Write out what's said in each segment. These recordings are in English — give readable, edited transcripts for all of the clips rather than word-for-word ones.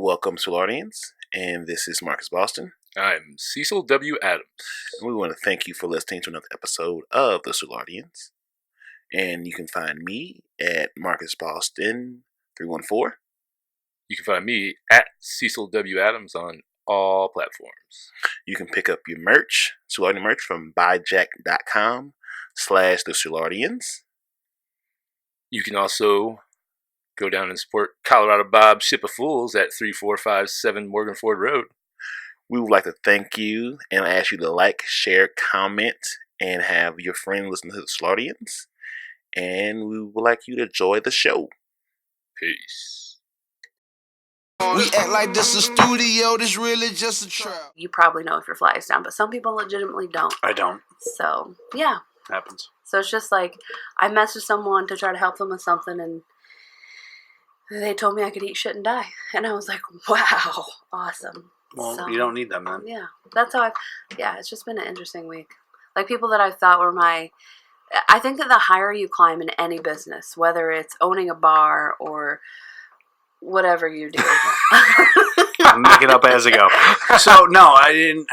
Welcome, Soulardians, and this is Marcus Boston. I'm Cecil W. Adams. And we want to thank you for listening to another episode of the Soulardians. And you can find me at Marcus Boston 314. You can find me at Cecil W. Adams on all platforms. You can pick up your merch, Soulardian merch, from buyjack.com/the Soulardians. You can also go down and support Colorado Bob's Ship of Fools at 3457 Morganford Rd. We would like to thank you and ask you to like, share, comment, and have your friend listen to the Soulardians. And we would like you to enjoy the show. Peace. We act like this a studio, this really just a trap. You probably know if your fly is down, but some people legitimately don't. I don't. So, yeah. Happens. So it's just like, I messaged someone to try to help them with something, and they told me I could eat shit and die. And I was like, wow, awesome. Well, So, you don't need them, man. Yeah. That's how it's just been an interesting week. Like, people that I thought were I think that the higher you climb in any business, whether it's owning a bar or whatever you do. Make it up as I go. So, no, I didn't.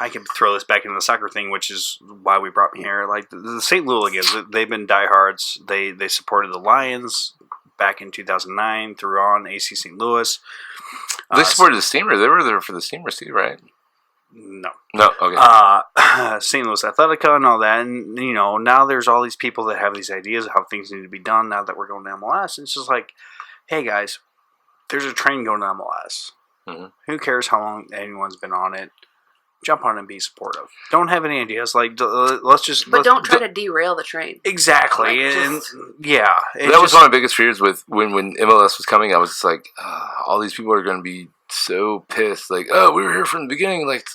I can throw this back into the soccer thing, which is why we brought me here. Like, the St. Louligans, they've been diehards. They supported the Lions back in 2009 through on AC St. Louis. They supported the Steamers. They were there for the Steamers too, right? No. Okay. St. Louis Athletica and all that. And, now there's all these people that have these ideas of how things need to be done now that we're going to MLS. And it's just like, hey, guys, there's a train going to MLS. Mm-hmm. Who cares how long anyone's been on it? Jump on and be supportive. Don't have any ideas. Like, let's just... But don't try to derail the train. Exactly. Like, that was one of my biggest fears with when MLS was coming. I was just like, all these people are going to be so pissed. Like, we were here from the beginning. Like,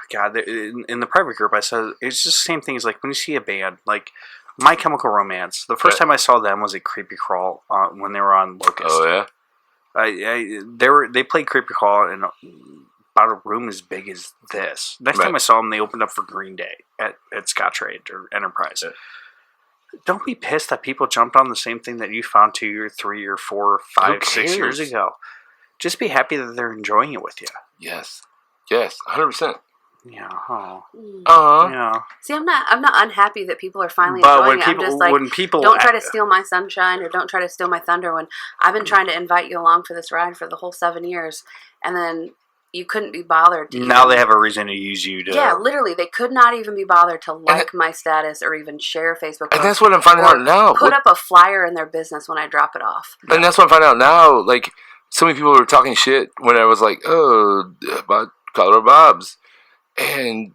God, in the private group, I said, it's just the same thing as like when you see a band, like My Chemical Romance. The first time I saw them was at Creepy Crawl when they were on Locust. Oh, yeah? They played Creepy Crawl in about a room as big as this. Next time I saw them, they opened up for Green Day at Scottrade or Enterprise. Yeah. Don't be pissed that people jumped on the same thing that you found 2 or 3 or 4 or 5, 6 years ago. Just be happy that they're enjoying it with you. Yes, 100%. Yeah. Oh. Yeah. See, I'm not unhappy that people are finally enjoying it. I'm just like, don't try to steal my sunshine or don't try to steal my thunder when I've been trying to invite you along for this ride for the whole 7 years, and then you couldn't be bothered to now they have a reason to use you to... Yeah, literally, they could not even be bothered to like my status or even share Facebook posts. And that's what I'm finding out now. Put up a flyer in their business when I drop it off. And that's what I'm finding out now. Like, so many people were talking shit when I was like, about Colorado Bob's. And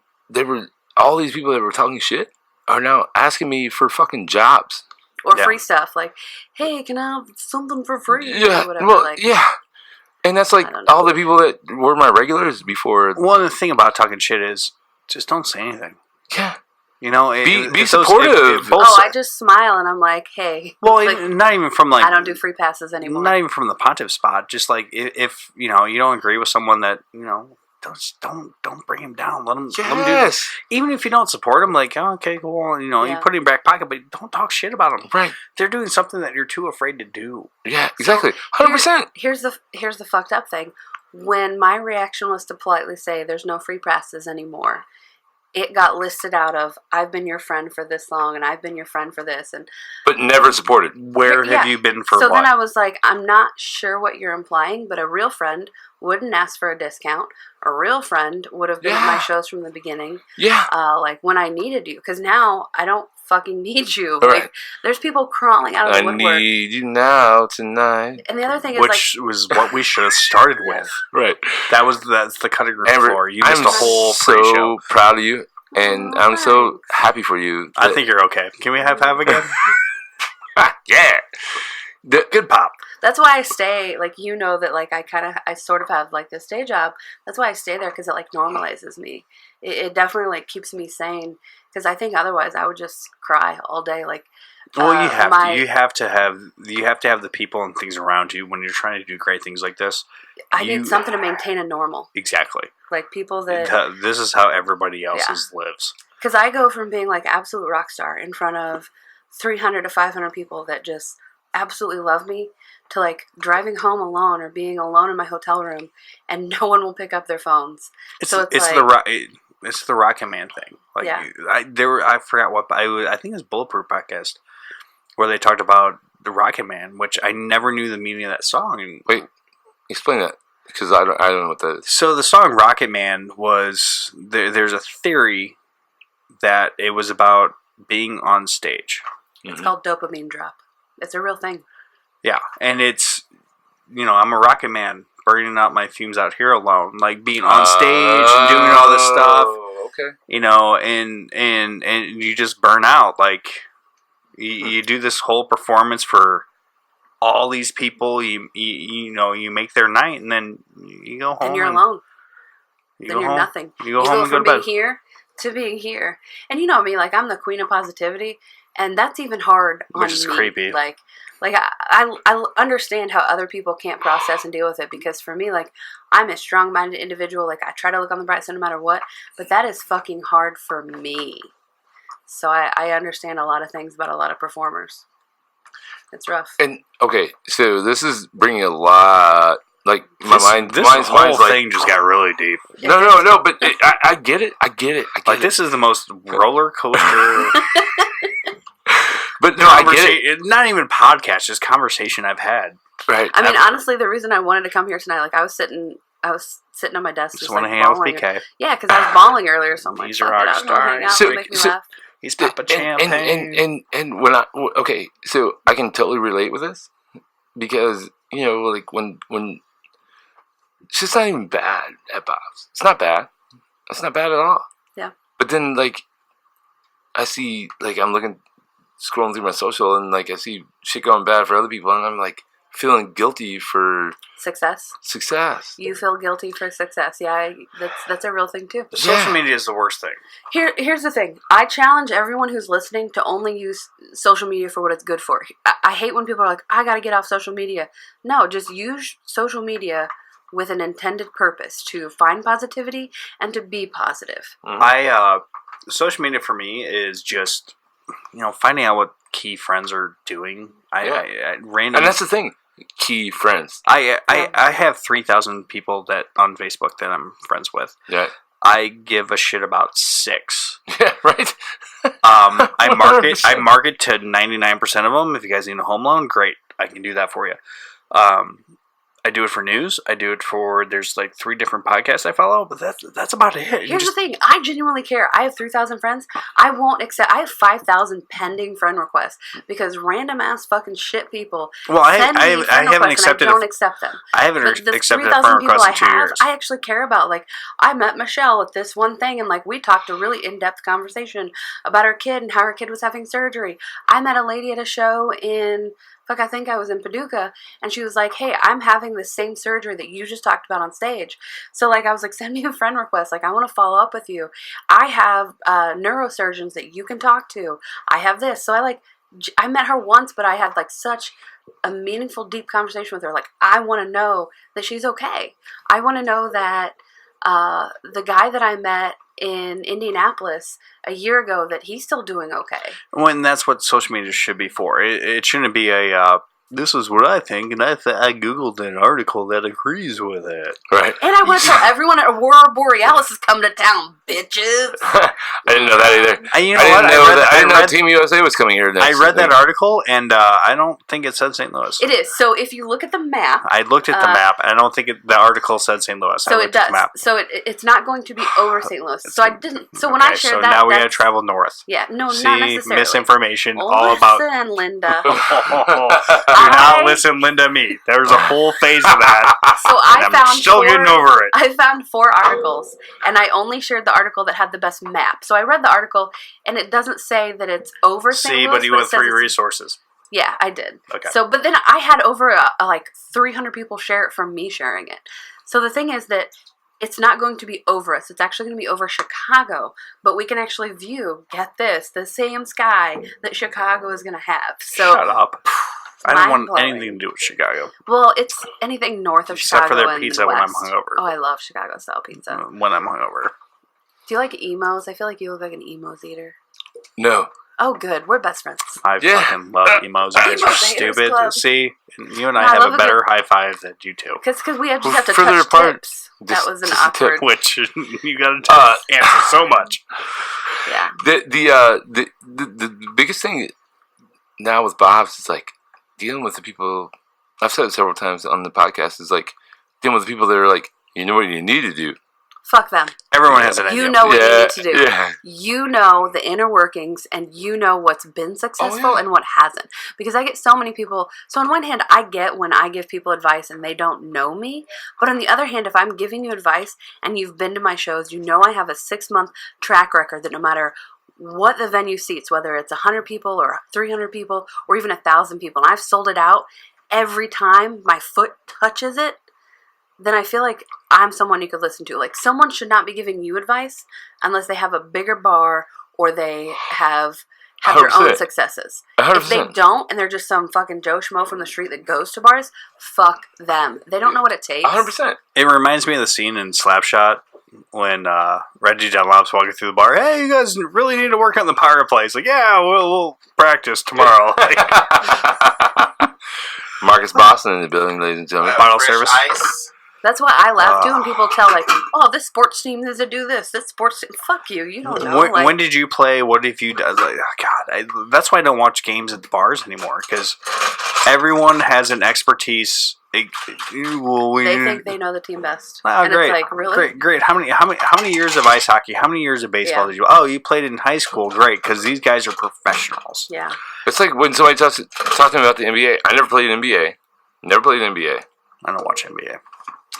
all these people that were talking shit are now asking me for fucking jobs. Or free stuff. Like, hey, can I have something for free? Yeah, or whatever. well, yeah. And that's like all the people that were my regulars before. One of the thing about talking shit is just don't say anything. Yeah. Be supportive. I just smile and I'm like, hey. Well, like, not even from like... I don't do free passes anymore. Not even from the pontiff spot. Just like if you don't agree with someone that, don't bring him down. Let him do this. Even if you don't support him, like, oh, okay, cool. You put it in your back pocket, but don't talk shit about them. Right. They're doing something that you're too afraid to do. Yeah, exactly. 100%. Here's the fucked up thing. When my reaction was to politely say there's no free passes anymore, it got listed out of, I've been your friend for this long and I've been your friend for this. But never supported. Where have you been for so what? Then I was like, I'm not sure what you're implying, but a real friend wouldn't ask for a discount. A real friend would have been at my shows from the beginning. Yeah. Like when I needed you. Because now I don't fucking need you. Right. Like, there's people crawling out of the woodwork. I need you now, tonight. And the other thing is, which was what we should have started with. Right. That's the cutting room Amber, floor. You missed the whole pre-show. So proud of you. And I'm so happy for you. I think you're okay. Can we have again? Yeah. Good pop. That's why I stay, like, that, I sort of have, like, this day job. That's why I stay there, because it, like, normalizes me. It definitely, like, keeps me sane, because I think otherwise I would just cry all day, like... Well, you have to have the people and things around you when you're trying to do great things like this. I need something to maintain a normal. Exactly. Like, people that... This is how everybody else's lives. Because I go from being, like, absolute rock star in front of 300 to 500 people that just absolutely love me to like driving home alone or being alone in my hotel room and no one will pick up their phones. It's the Rocket Man thing. Like, yeah. I forgot what I think it was Bulletproof podcast where they talked about the Rocket Man, which I never knew the meaning of that song. And wait, explain that because I don't know what that is. So the song Rocket Man was there's a theory that it was about being on stage. It's called dopamine drop. It's a real thing. Yeah, and it's, I'm a rocket man burning out my fumes out here alone, like being on stage and doing all this stuff. Okay. And you just burn out. Like you do this whole performance for all these people. You make their night, and then you go home. And you're alone. Then you're nothing. You go home and go to bed. From being here to being here, and you know me, like I'm the queen of positivity, and that's even hard on me. Which is creepy. Like I understand how other people can't process and deal with it, because for me, like, I'm a strong-minded individual. Like, I try to look on the bright side no matter what, but that is fucking hard for me. So I understand a lot of things about a lot of performers. It's rough. And okay, so this is bringing a lot. Like my mind, this whole thing just got really deep. No, but I get it. This is the most roller coaster. But no, I get it. Not even podcast, just conversation I've had. Right. I mean, honestly, the reason I wanted to come here tonight, like, I was sitting on my desk, just want to hang out with PK. Yeah, because I was bawling earlier, so I'm like, he's a rock star. Make me laugh. He's popping champagne. And when so I can totally relate with this, because like when it's just not even bad at Bob's. It's not bad. It's not bad at all. Yeah. But then, like, I see, like, I'm scrolling through my social, and, like, I see shit going bad for other people, and I'm, like, feeling guilty for success. You feel guilty for success. Yeah, that's a real thing, too. Social media is the worst thing. Here's the thing. I challenge everyone who's listening to only use social media for what it's good for. I hate when people are like, I gotta get off social media. No, just use social media with an intended purpose to find positivity and to be positive. Mm-hmm. Social media for me is just, finding out what key friends are doing. I random, and that's the thing, key friends. I have 3,000 people that on Facebook that I'm friends with. Yeah. I give a shit about 6. Yeah, right. I market to 99% of them. If you guys need a home loan, great, I can do that for you. I do it for news. I do it for, there's like 3 different podcasts I follow, but that's about it. Here's the thing. I genuinely care. I have 3,000 friends. I have 5,000 pending friend requests because random ass fucking shit people. Well, I haven't accepted. I don't accept them. I haven't accepted a friend request in 2 years. I actually care about. Like, I met Michelle at this one thing, and like we talked a really in-depth conversation about her kid and how her kid was having surgery. I met a lady at a show in. I think I was in Paducah, and she was like, hey, I'm having the same surgery that you just talked about on stage. So, like, I was like, send me a friend request. Like, I want to follow up with you. I have neurosurgeons that you can talk to. I have this. So, I met her once, but I had, like, such a meaningful, deep conversation with her. Like, I want to know that she's okay. I want to know that the guy that I met in Indianapolis a year ago, that he's still doing okay. When that's what social media should be for. It shouldn't be a this is what I think, and I googled an article that agrees with it. Right. And I want to tell everyone at Aurora Borealis is coming to town, bitches. I didn't know that either. I didn't know Team USA was coming here next. I read that article, and I don't think it said St. Louis. It is. So if you look at the map, I looked at the map, and I don't think the article said St. Louis. So it does. So it's not going to be over St. Louis. So I didn't. So when I shared that, now we got to travel north. Yeah. No, see, not necessarily. Misinformation all about. Listen, Linda. Do not listen, Linda. Me. There was a whole phase of that. So I'm still getting over it. I found 4 articles, and I only shared the article that had the best map. So I read the article, and it doesn't say that it's over St. Louis. But you went 3 resources. Yeah, I did. Okay. So, but then I had over like 300 people share it from me sharing it. So the thing is that it's not going to be over us. It's actually going to be over Chicago. But we can actually view, get this, the same sky that Chicago is going to have. So, shut up. I don't want anything to do with Chicago. Well, it's anything north of Chicago. Except for their pizza when I'm hungover. Oh, I love Chicago style pizza. When I'm hungover. Do you like emos? I feel like you look like an emos eater. No. Oh, good. We're best friends. I fucking love emos. You guys are stupid. See, you and I have a better high five than you two. Because we just have to touch tips. That was an awkward. Which you got to answer so much. Yeah. The biggest thing now with Bob's is like dealing with the people. I've said it several times on the podcast. Is like dealing with the people that are like, you know what you need to do. Fuck them. Everyone has an idea. You know what you need to do. Yeah. You know the inner workings, and you know what's been successful and what hasn't. Because I get so many people. So on one hand, I get when I give people advice and they don't know me. But on the other hand, if I'm giving you advice and you've been to my shows, you know I have a 6-month track record that no matter what the venue seats, whether it's 100 people or 300 people or even 1,000 people, and I've sold it out every time my foot touches it, then I feel like I'm someone you could listen to. Like, someone should not be giving you advice unless they have a bigger bar or they have their own successes. 100%. If they don't, and they're just some fucking Joe Schmo from the street that goes to bars, fuck them. They don't know what it takes. 100%. It reminds me of the scene in Slapshot when Reggie Dunlop's walking through the bar. Hey, you guys really need to work on the power plays. Like, yeah, we'll practice tomorrow. Marcus Boston in the building, ladies and gentlemen. Bottle service. Ice. That's why I laugh too when people tell like, oh, this sports team needs to do this. This sports team, fuck you. You don't know. When did you play? What have you done? Like, oh, God, that's why I don't watch games at the bars anymore because everyone has an expertise. They think they know the team best. Oh, and great, it's like, really? Great. How many years of ice hockey? How many years of baseball did you? Oh, you played in high school. Great, because these guys are professionals. Yeah. It's like when somebody talks to me about the NBA. I never played NBA. Never played NBA. I don't watch NBA.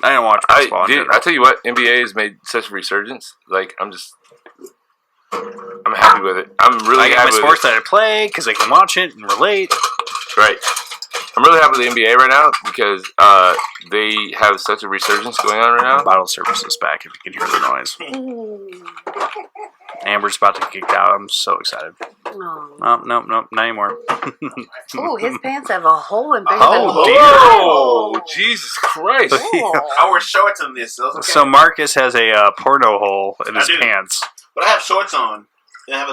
I don't watch baseball. I tell you what, NBA has made such a resurgence. Like, I'm happy with it. I'm really happy with it. I got my sports that I play because I can watch it and relate. Right. I'm really happy with the NBA right now because they have such a resurgence going on right now. Bottle service is back if you can hear the noise. Amber's about to get kicked out. I'm so excited. Oh, nope, not anymore. Ooh, his pants have a hole in bigger than Jesus Christ. I wear shorts on this. So, okay. So Marcus has a porno hole in his pants. But I have shorts on. I have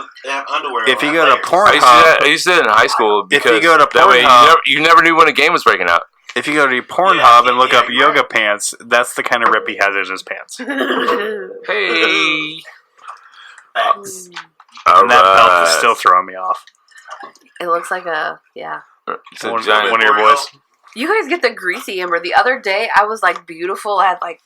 underwear. If you go to Pornhub, I used to do that in high school because if you go to Pornhub, you never knew when a game was breaking out. If you go to Pornhub and look up yoga pants, that's the kind of rip he has in his pants. Hey. Thanks. And that belt is still throwing me off. It looks like It's one of your boys. You guys get the greasy Amber. The other day, I was like beautiful. I had like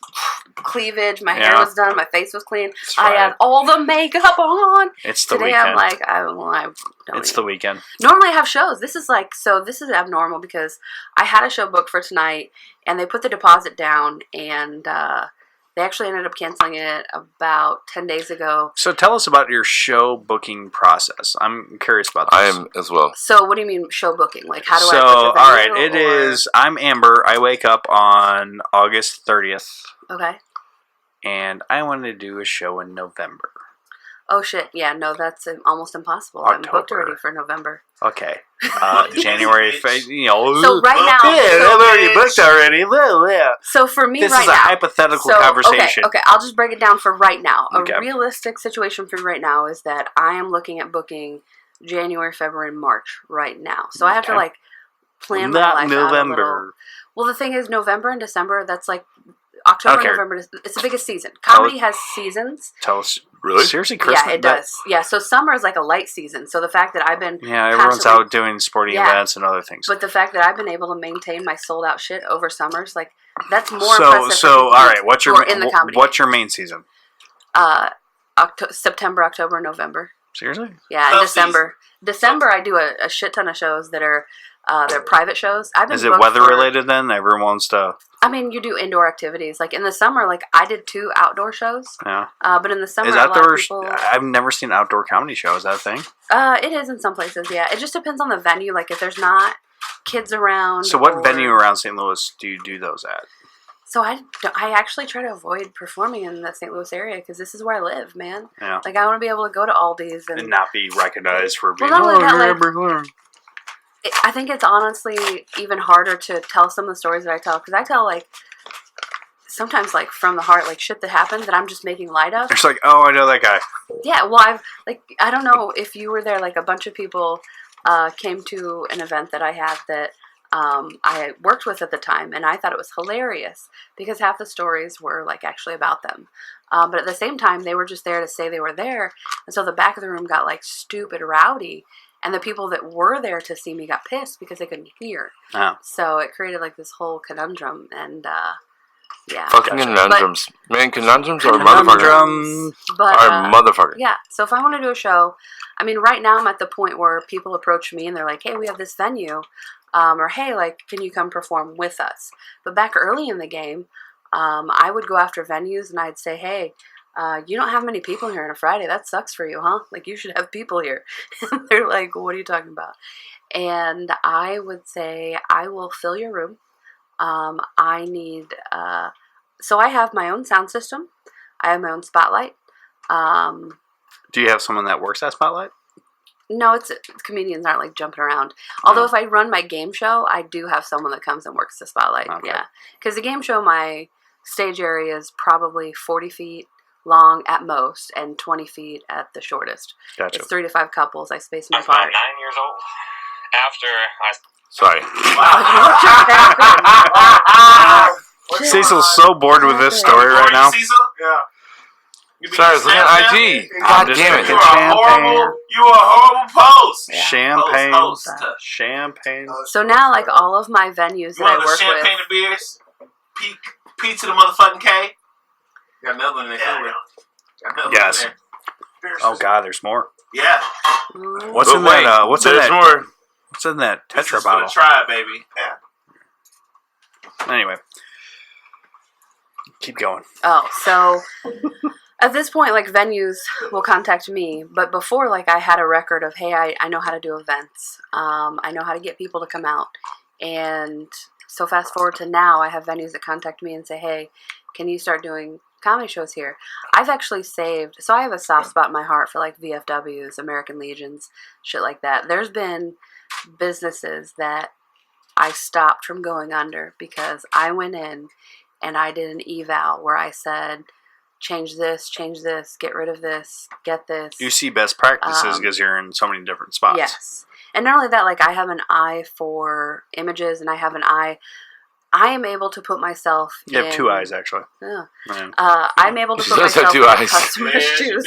cleavage. My hair was done. My face was clean. I had all the makeup on. It's the Today weekend. I'm like, I don't. It's the weekend. Normally I have shows. This is abnormal because I had a show booked for tonight, and they put the deposit down, and they actually ended up canceling it about 10 days ago. So tell us about your show booking process. I'm curious about this. I am as well. So what do you mean show booking? Like, how do I book a venue? All right, it is. I'm Amber. I wake up on August 30th. Okay. And I wanted to do a show in November. Oh, shit. Yeah, no, that's almost impossible. October. I'm booked already for November. Okay. January, So right now... I'm already booked already. So for me this right now... This is a hypothetical conversation. Okay, I'll just break it down for right now. Okay. A realistic situation for me right now is that I am looking at booking January, February, March right now. So I have to, like, plan my life November. out a little. Well, the thing is, November and December, that's like... October, November, it's the biggest season. Comedy has seasons. Tell us, really? Seriously, Christmas? Yeah, it does. Yeah, so summer is like a light season. So the fact that I've been everyone's out doing sporting events and other things. But the fact that I've been able to maintain my sold out shit over summers, like that's more impressive. So all right, what's your main season? September, October, November. Seriously? Yeah, December. December, I do a shit ton of shows that are they're private shows. Is it weather related then? Everyone wants to. I mean, you do indoor activities. Like in the summer, like I did 2 outdoor shows. Yeah. But in the summer, I've never seen an outdoor comedy show. Is that a thing? It is in some places. Yeah, it just depends on the venue. Like if there's not kids around. So what venue around St. Louis do you do those at? So I actually try to avoid performing in the St. Louis area because this is where I live, man. Yeah. Like I want to be able to go to Aldi's and not be recognized for being. I think it's honestly even harder to tell some of the stories that I tell because I tell like sometimes like from the heart, like shit that happens that I'm just making light of. It's like, oh, I know that guy. Yeah, well, I don't know if you were there, like a bunch of people came to an event that I had that I worked with at the time, and I thought it was hilarious because half the stories were like actually about them. But at the same time, they were just there to say they were there, and so the back of the room got like stupid rowdy, and the people that were there to see me got pissed because they couldn't hear. Oh. So it created like this whole conundrum, and yeah. Fucking conundrums. Man, conundrums are motherfuckers. Are motherfuckers. Yeah, so if I want to do a show, I mean, right now I'm at the point where people approach me and they're like, hey, we have this venue, or hey, like, can you come perform with us? But back early in the game, I would go after venues and I'd say, hey, you don't have many people here on a Friday. That sucks for you, huh? Like, you should have people here. And they're like, what are you talking about? And I would say, I will fill your room. I need, so I have my own sound system. I have my own spotlight. Do you have someone that works at Spotlight? No, it's comedians aren't like jumping around. Although if I run my game show, I do have someone that comes and works the Spotlight. Okay. Yeah, because the game show, my stage area is probably 40 feet long at most and 20 feet at the shortest. Gotcha. It's 3 to 5 couples. I space them I was about apart. 9 years old. After I... Sorry. Cecil's so bored with this story right now. Cecil? Yeah. Sorry, I was looking at IG. God damn it. You are a horrible post. Yeah. Champagne. Host. Champagne. So now, like, all of my venues that I work with. Champagne and beers? P to the motherfucking K? Got another one in there. Yes. Oh, God, there's more. Yeah. What's in that? What's in that? More. What's in that Tetra this is bottle? For the tribe, baby. Yeah. Anyway. Keep going. Oh, so at this point, like, venues will contact me. But before, like, I had a record of, hey, I know how to do events. I know how to get people to come out. And so fast forward to now, I have venues that contact me and say, hey, can you start doing comedy shows here? I've actually saved, so I have a soft spot in my heart for, like, VFWs, American Legions, shit like that. There's been businesses that I stopped from going under because I went in and I did an eval where I said, change this, get rid of this, get this. You see best practices because you're in so many different spots. Yes. And not only that, like, I have an eye for images and I have an eye. I am able to put myself You have 2 eyes, actually. Yeah. Yeah. I'm able to put myself in the customer's shoes.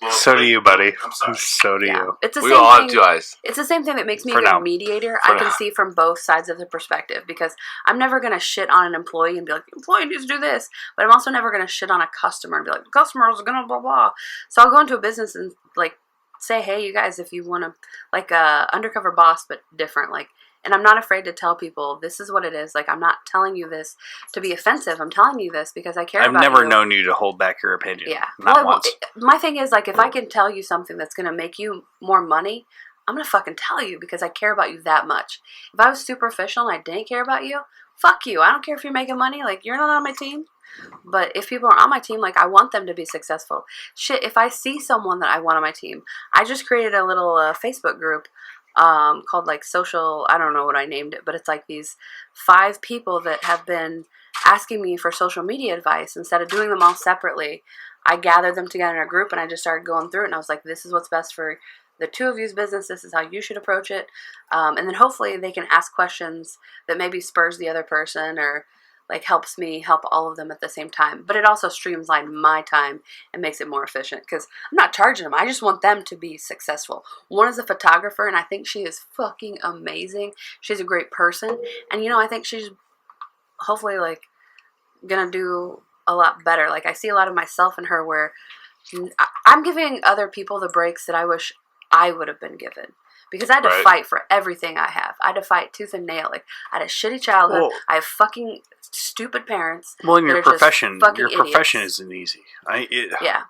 So do you, buddy. I'm sorry. So do you. It's the We same all thing. have 2 eyes. It's the same thing that makes me For a good now. mediator. For I can now. see from both sides of the perspective because I'm never going to shit on an employee and be like, the employee needs to do this. But I'm also never going to shit on a customer and be like, the customer is going to blah, blah. So I'll go into a business and, like, say, hey, you guys, if you want to, like, undercover boss, but different, like, and I'm not afraid to tell people this is what it is. Like, I'm not telling you this to be offensive. I'm telling you this because I care about you. I've never known you to hold back your opinion. Yeah. Not once. My thing is, like, if I can tell you something that's going to make you more money, I'm going to fucking tell you because I care about you that much. If I was superficial and I didn't care about you, fuck you. I don't care if you're making money. Like, you're not on my team. But if people are on my team, like, I want them to be successful. Shit, if I see someone that I want on my team, I just created a little Facebook group called, like, social, I don't know what I named it, but it's like these 5 people that have been asking me for social media advice. Instead of doing them all separately, I gathered them together in a group and I just started going through it, and I was like, this is what's best for the 2 of you's business, this is how you should approach it, and then hopefully they can ask questions that maybe spurs the other person or, like, helps me help all of them at the same time. But it also streamlines my time and makes it more efficient because I'm not charging them. I just want them to be successful. One is a photographer, and I think she is fucking amazing. She's a great person. And, you know, I think she's hopefully, like, going to do a lot better. Like, I see a lot of myself in her where I'm giving other people the breaks that I wish I would have been given. Because I had to fight for everything I have. I had to fight tooth and nail. Like, I had a shitty childhood. Well, I have fucking stupid parents. Well, in your profession, idiots. isn't easy. Yeah.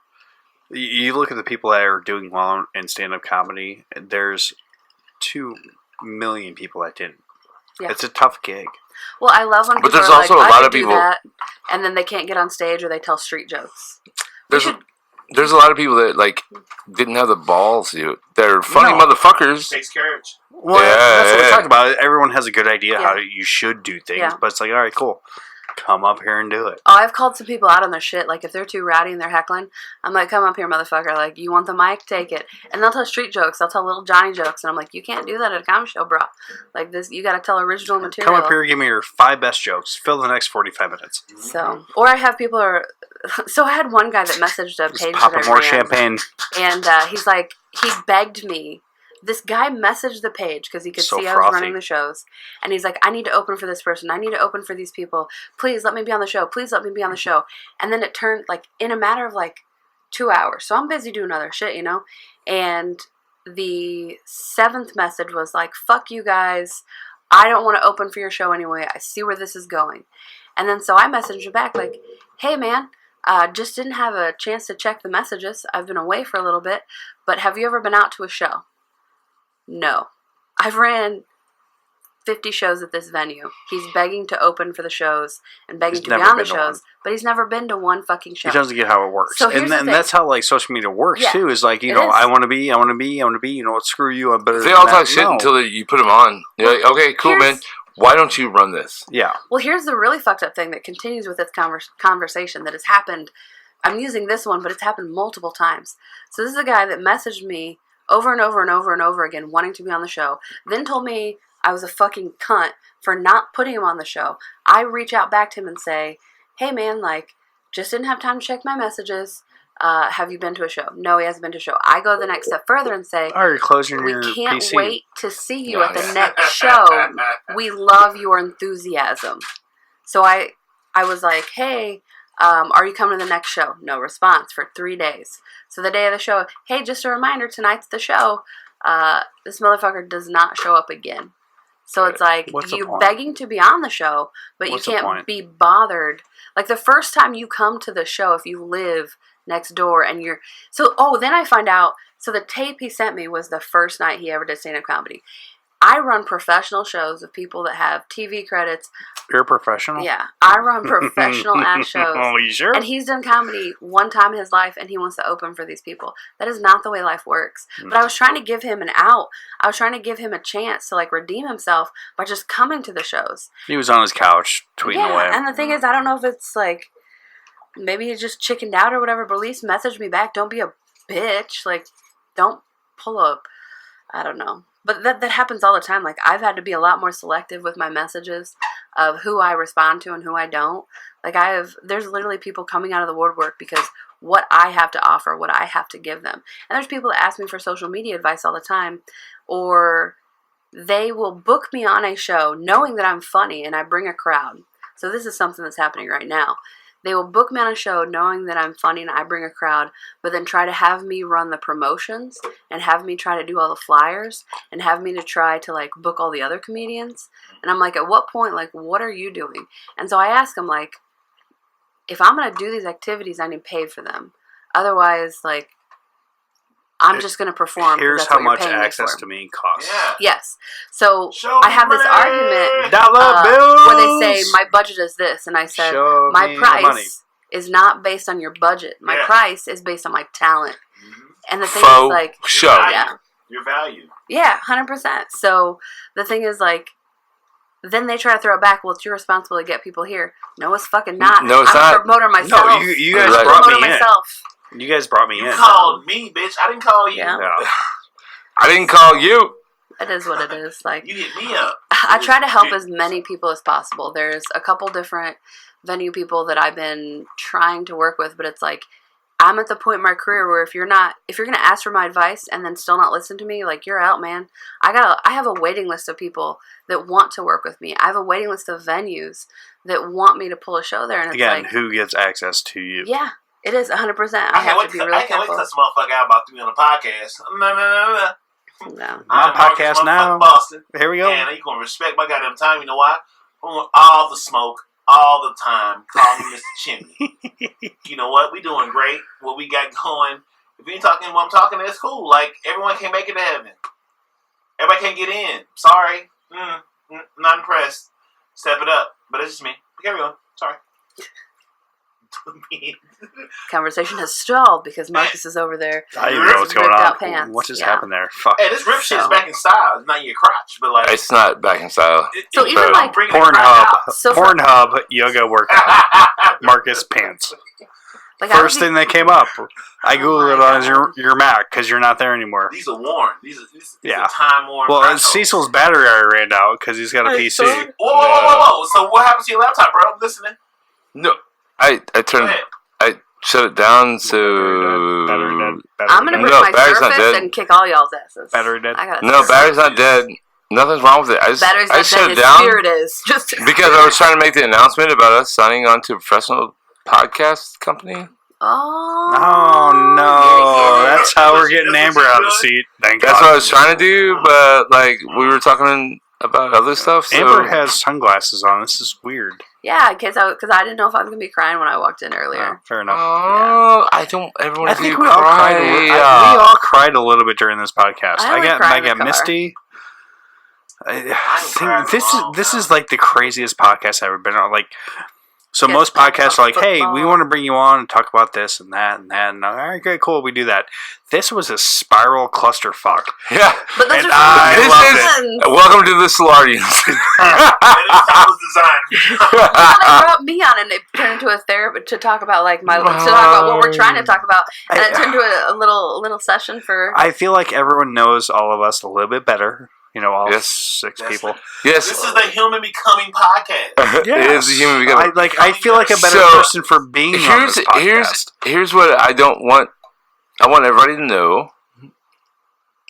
You look at the people that are doing well in stand-up comedy. There's 2 million people that didn't. Yeah. It's a tough gig. Well, I love when people there's are also like, a lot I of could do people, that, and then they can't get on stage or they tell street jokes. There's a lot of people that, like, didn't have the balls to. They're funny motherfuckers. Takes courage. Well, that's what we're talking about. Everyone has a good idea how you should do things, but it's like, all right, cool. come up here and do it. Oh, I've called some people out on their shit. Like, if they're too rowdy and they're heckling, I'm like, come up here, motherfucker. Like, you want the mic? Take it. And they'll tell street jokes. They'll tell little Johnny jokes. And I'm like, you can't do that at a comedy show, bro. Like, this, you got to tell original material. Come up here, give me your 5 best jokes. Fill the next 45 minutes. So, or I have people so I had one guy that messaged a page popping that I more ran, champagne. And he's like, he begged me. This guy messaged the page because he could see I was running the shows. And he's like, I need to open for this person. I need to open for these people. Please let me be on the show. Please let me be on the show. And then it turned, like, in a matter of, like, 2 hours. So I'm busy doing other shit, you know? And the 7th message was like, fuck you guys. I don't want to open for your show anyway. I see where this is going. And then so I messaged him back like, hey, man, just didn't have a chance to check the messages. I've been away for a little bit. But have you ever been out to a show? No. I've ran 50 shows at this venue. He's begging to open for the shows and begging to be on the shows, but he's never been to one fucking show. He doesn't get how it works. So and that's how, like, social media works, too, is like, you know, I want to be, you know what, screw you, I'm better They all talk shit until you put them on. You're like, okay, cool, man. Why don't you run this? Yeah. Well, here's the really fucked up thing that continues with this conversation that has happened. I'm using this one, but it's happened multiple times. So this is a guy that messaged me over and over and over and over again wanting to be on the show, then told me I was a fucking cunt for not putting him on the show. I reach out back to him and say, hey man, like, just didn't have time to check my messages. Have you been to a show? No, he hasn't been to a show. I go the next step further and say, oh, you're closing your we can't PC. wait to see you at the next show. We love your enthusiasm. So I was like, hey, are you coming to the next show? No response for 3 days. So the day of the show, hey, just a reminder, tonight's the show. This motherfucker does not show up again. So it's like, you're begging to be on the show, but you can't be bothered. Like, the first time you come to the show, if you live next door and you're... then I find out, so the tape he sent me was the first night he ever did stand-up comedy. I run professional shows with people that have TV credits. You're a professional? Yeah. I run professional-ass shows. Oh, you sure? And he's done comedy one time in his life, and he wants to open for these people. That is not the way life works. But I was trying to give him an out. I was trying to give him a chance to, like, redeem himself by just coming to the shows. He was on his couch tweeting away. And the thing is, I don't know if it's, like, maybe he just chickened out or whatever, but at least message me back. Don't be a bitch. Like, don't pull up. I don't know. But that happens all the time. Like, I've had to be a lot more selective with my messages of who I respond to and who I don't. Like, there's literally people coming out of the woodwork because what I have to offer, what I have to give them. And there's people that ask me for social media advice all the time, or they will book me on a show knowing that I'm funny and I bring a crowd. So this is something that's happening right now. They will book me on a show knowing that I'm funny and I bring a crowd, but then try to have me run the promotions and have me try to do all the flyers and have me to try to, like, book all the other comedians. And I'm like, at what point, like, what are you doing? And so I ask them, like, if I'm going to do these activities, I need paid for them. Otherwise, like, I'm just going to perform. Here's how much access to me costs. Yeah. Yes. So I have this argument where they say, my budget is this. And I said, my price is not based on your budget. My price is based on my talent. Mm-hmm. And the thing is, like, your value. Yeah, 100%. So the thing is, like, then they try to throw it back. Well, it's your responsibility to get people here. No, it's fucking not. No, it's not. I'm a promoter myself. No, you guys brought me in. You guys brought me in. You called me, bitch. I didn't call you. Yeah. I didn't call you. It is what it is. Like, you hit me up. I try to help as many people as possible. There's a couple different venue people that I've been trying to work with, but it's like, I'm at the point in my career where if you're going to ask for my advice and then still not listen to me, like, you're out, man. I have a waiting list of people that want to work with me. I have a waiting list of venues that want me to pull a show there. And it's like, who gets access to you? Yeah. It is 100%. I have to be really careful. I can't wait to cut some motherfucker out about to be on a podcast. No. My podcast now. Boston. Here we go. And you gonna respect my goddamn time. You know why? I want all the smoke, all the time. Call me Mr. Chimney. You know what? We doing great. What we got going. If you ain't talking what I'm talking, that's cool. Like, everyone can't make it to heaven. Everybody can't get in. Sorry. Not impressed. Step it up. But it's just me. Carry on. Sorry. Conversation has stalled because Marcus is over there. I didn't know what's going on. What just happened there? Fuck. Hey, this rip shit is back in style. It's not your crotch, but like it's not back in style. So even like Pornhub yoga workout, Marcus pants. Like first thing that came up, I googled it on your Mac because you're not there anymore. These are worn. These are time worn. Well, Cecil's battery already ran out because he's got a PC. Whoa! So what happened to your laptop, bro? I'm listening. No, I shut it down. So I'm gonna bring my Surface and kick all y'all's asses. Battery dead? No, battery's not dead. Nothing's wrong with it. I shut it down. Spirit is just because I was trying to make the announcement about us signing on to a professional podcast company. Oh no! That's how we're getting Amber out of the seat. Thank God. That's what I was trying to do, but like we were talking about other stuff. So. Amber has sunglasses on. This is weird. Yeah, because I didn't know if I was gonna be crying when I walked in earlier. Oh, fair enough. Oh, I don't ever want to see you cry. We all cried a little bit during this podcast. I got misty. I think this is like the craziest podcast I've ever been on. Like, so most podcasts are like, "Hey, we want to bring you on and talk about this and that and that." And all right, okay, cool, we do that. This was a spiral clusterfuck. Yeah, but this is welcome to the Soulardians. They brought me on and it turned into a therapy to talk about like to talk about what we're trying to talk about, and it turned into a little session for. I feel like everyone knows all of us a little bit better. You know, all 6 people. Yes. This is the human becoming podcast. It is the human becoming. I feel like a better person for being on this podcast. Here's what I don't want. I want everybody to know,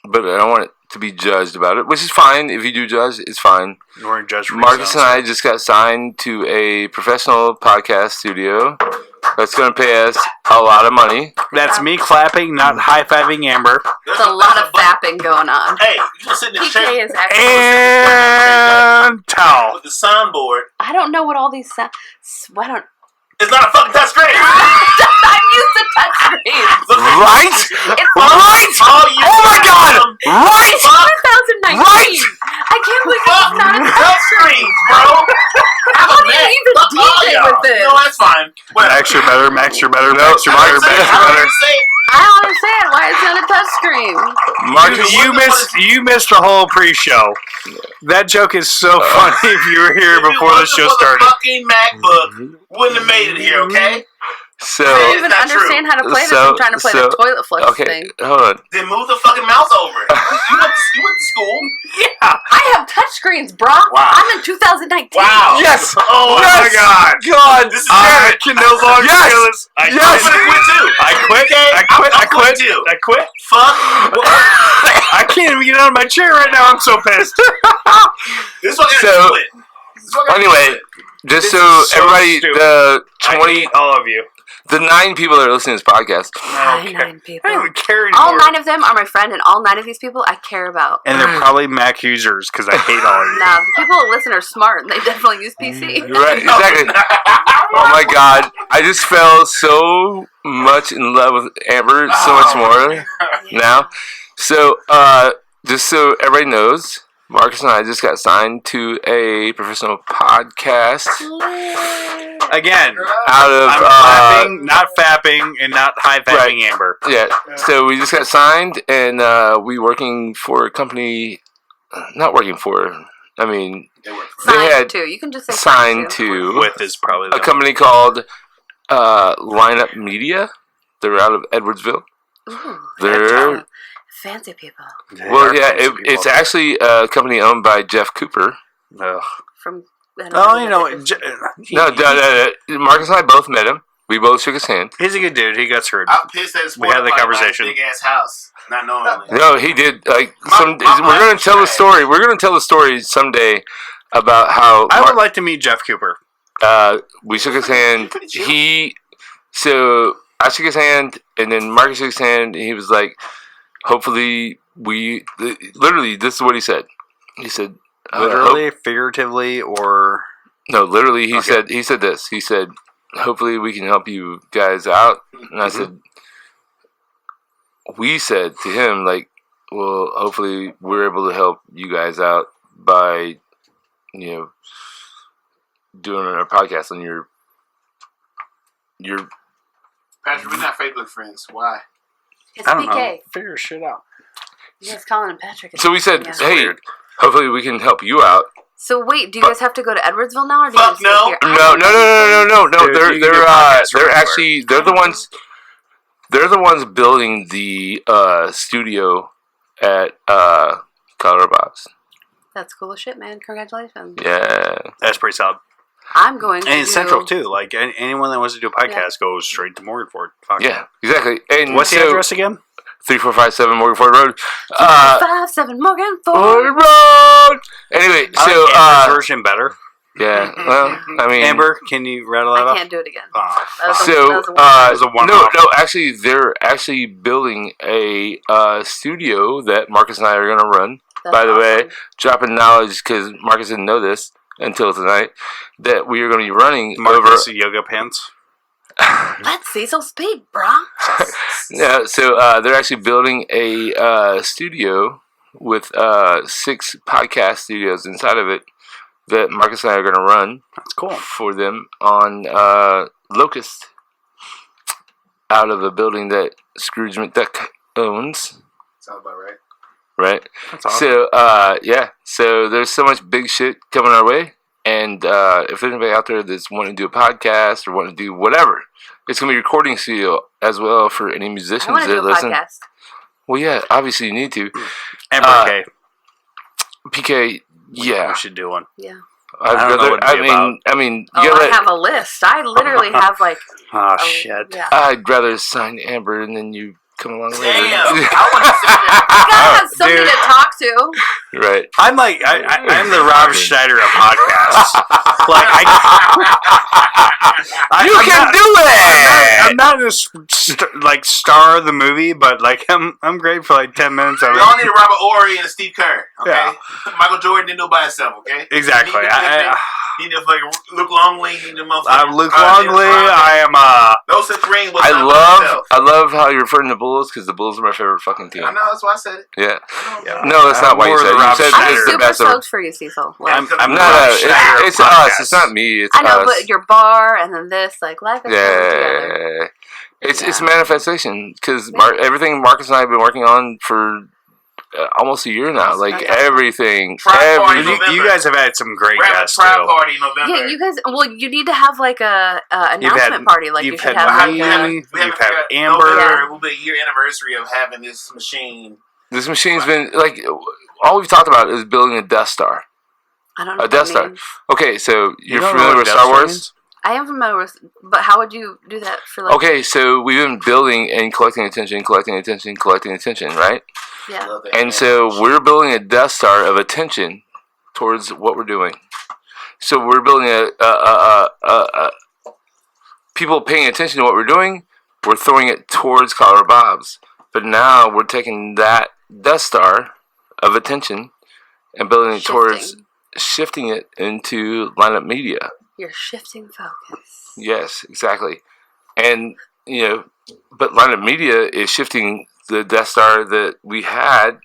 but I don't want it to be judged about it, which is fine. If you do judge, it's fine. You weren't judged. Marcus and I just got signed to a professional podcast studio that's going to pay us a lot of money. That's me clapping, not high-fiving Amber. There's a lot of fapping going on. Hey, you just sit in the chair. Is actually and towel. With the soundboard. I don't know what all these sound. It's not a fucking touchscreen. I'm used to touchscreens. Right? Right? Oh my God! Right? 2019. Right? I can't believe it's not a touchscreen, bro. How do you even DJ with this? No, that's fine. Max, you're better. Max, you're better. Max, you're better. Max, you're better. I don't understand why it's not a touchscreen. Marcus, you missed the whole pre-show. That joke is so funny. If you were here before the show started, the fucking MacBook wouldn't have made it here. Okay. So I don't even understand how to play this. I'm trying to play the toilet flush thing. Hold on. Then move the fucking mouse over. You went to school. Yeah. I have touchscreens, bro. Wow. I'm in 2019. Wow. Yes. Oh my God. God. This is I can no longer do this. I'm gonna quit too. I quit. I quit. Fuck. I can't even get out of my chair right now. I'm so pissed. This one got quit. Anyway, just so everybody, the 20, all of you. The 9 people that are listening to this podcast. 9 people. I don't even care anymore. All 9 of them are my friend, and all 9 of these people I care about. And they're probably Mac users, because I hate all of you. Nah, the people who listen are smart, and they definitely use PC. Right, exactly. Oh my God. I just fell so much in love with Amber, so much more now. So, just so everybody knows, Marcus and I just got signed to a professional podcast. Again, out of clapping, not fapping, and not high-fapping Amber. Yeah. So we just got signed, and we working for a company. Not working for. I mean, they had to. You can just say signed to with is probably a company called Lineup Media. They're out of Edwardsville. Ooh, they're fancy people. Well, yeah, it's actually a company owned by Jeff Cooper. Ugh. From no, Marcus and I both met him. We both shook his hand. He's a good dude. He got screwed. I'm pissed at his we had the conversation. Big ass house, not knowing. No, he did. Like we're going to tell the story. We're going to tell the story someday about how I would like to meet Jeff Cooper. We shook his hand. So I shook his hand, and then Marcus shook his hand, and he was like, "Hopefully, literally, this is what he said. He said." Literally, figuratively, or no? Literally, he said this. He said, "Hopefully, we can help you guys out." And I said, "We said to him, like, well, hopefully, we're able to help you guys out by, doing our podcast on your you're. Patrick, we're not Facebook friends. Why? It's I don't PK. know. Figure shit out. You guys calling him Patrick. So we said, Yeah. hey, hopefully we can help you out. So wait, do you guys have to go to Edwardsville now, or do you Fuck guys stay here? No. They're the ones. They're the ones building the studio at Colorado Bob's. That's cool as shit, man. Congratulations. Yeah, That's pretty solid. I'm going to And it's central too. Like anyone that wants to do a podcast goes straight to Morganford. Fuck. yeah, exactly. And What's the address again? 3457 Morganford Road. 57 Morganford Road. Anyway, so Amber's version better. yeah. Well, I mean, Amber, can you rattle that I off? can't do it again. No, actually, they're actually building a studio that Marcus and I are going to run. That's By the way, awesome. dropping knowledge because Marcus didn't know this until tonight that we are going to be running Marcus yoga pants. Let Cecil speak, brah. Yeah, so they're actually building a studio with 6 podcast studios inside of it that Marcus and I are going to run. That's cool. For them on Locust out of a building that Scrooge McDuck owns. Sounds about right. Right. That's awesome. So so there's so much big shit coming our way, and if there's anybody out there that's wanting to do a podcast or wanting to do whatever, it's gonna be a recording studio as well for any musicians I want to that do a listen. podcast. Well, yeah, obviously you need to. Amber K. PK, yeah, We should do one. Yeah. I don't know what it'd be about. I mean, I have a list. I literally have like. Oh, shit. Yeah. I'd rather sign Amber and then you come along later. Damn. I want to see You gotta have somebody dude. to talk to. Right. I'm like, I'm the Rob Schneider of podcasts. Like, You can do it! I'm not a star of the movie, but like, I'm great for like 10 minutes of We it. all need a Robert Ory and a Steve Kerr. Okay. Yeah. Michael Jordan didn't do by himself. Okay. Exactly. He need to fucking Luke Longley. He need to motherfucker. I'm Luke Longley. I am No such ring. Was I not love how you're referring to Bulls because the Bulls are my favorite fucking team. I know. That's why I said it. Yeah. Yeah. No, that's not why you more said it. the You Rob said I'm it's the super best stoked of. for you, Cecil. Like, I'm No, the no, Rob Schneider it's of us. podcasts. It's not me. It's I know, us. but your bar and then this, like, life is together. Yeah. It's Yeah. manifestation because Yeah. everything Marcus and I have been working on for almost a year now. Like everything. Pride Party Everything. You guys have had some great Rapid guests Pride too. Party in November. Yeah, you guys. Well, you need to have like a announcement party. Like you you've should had have me, like a. you've We haven't had figured out- Amber. November will be a year anniversary of having this machine. This machine's been like all we've talked about is building a Death Star. I don't know. A what Death that Star. means. Okay, so you're don't know familiar what with Death Star Star Wars? means? I am familiar with, but how would you do that for like? Okay, so we've been building and collecting attention, right? Yeah. Love that, And man. so we're building a Death Star of attention towards what we're doing. So we're building a people paying attention to what we're doing. We're throwing it towards Collar Bob's, but now we're taking that Death Star of attention and building it towards shifting it into lineup media. You're shifting focus. Yes, exactly. And, but lineup media is shifting the Death Star that we had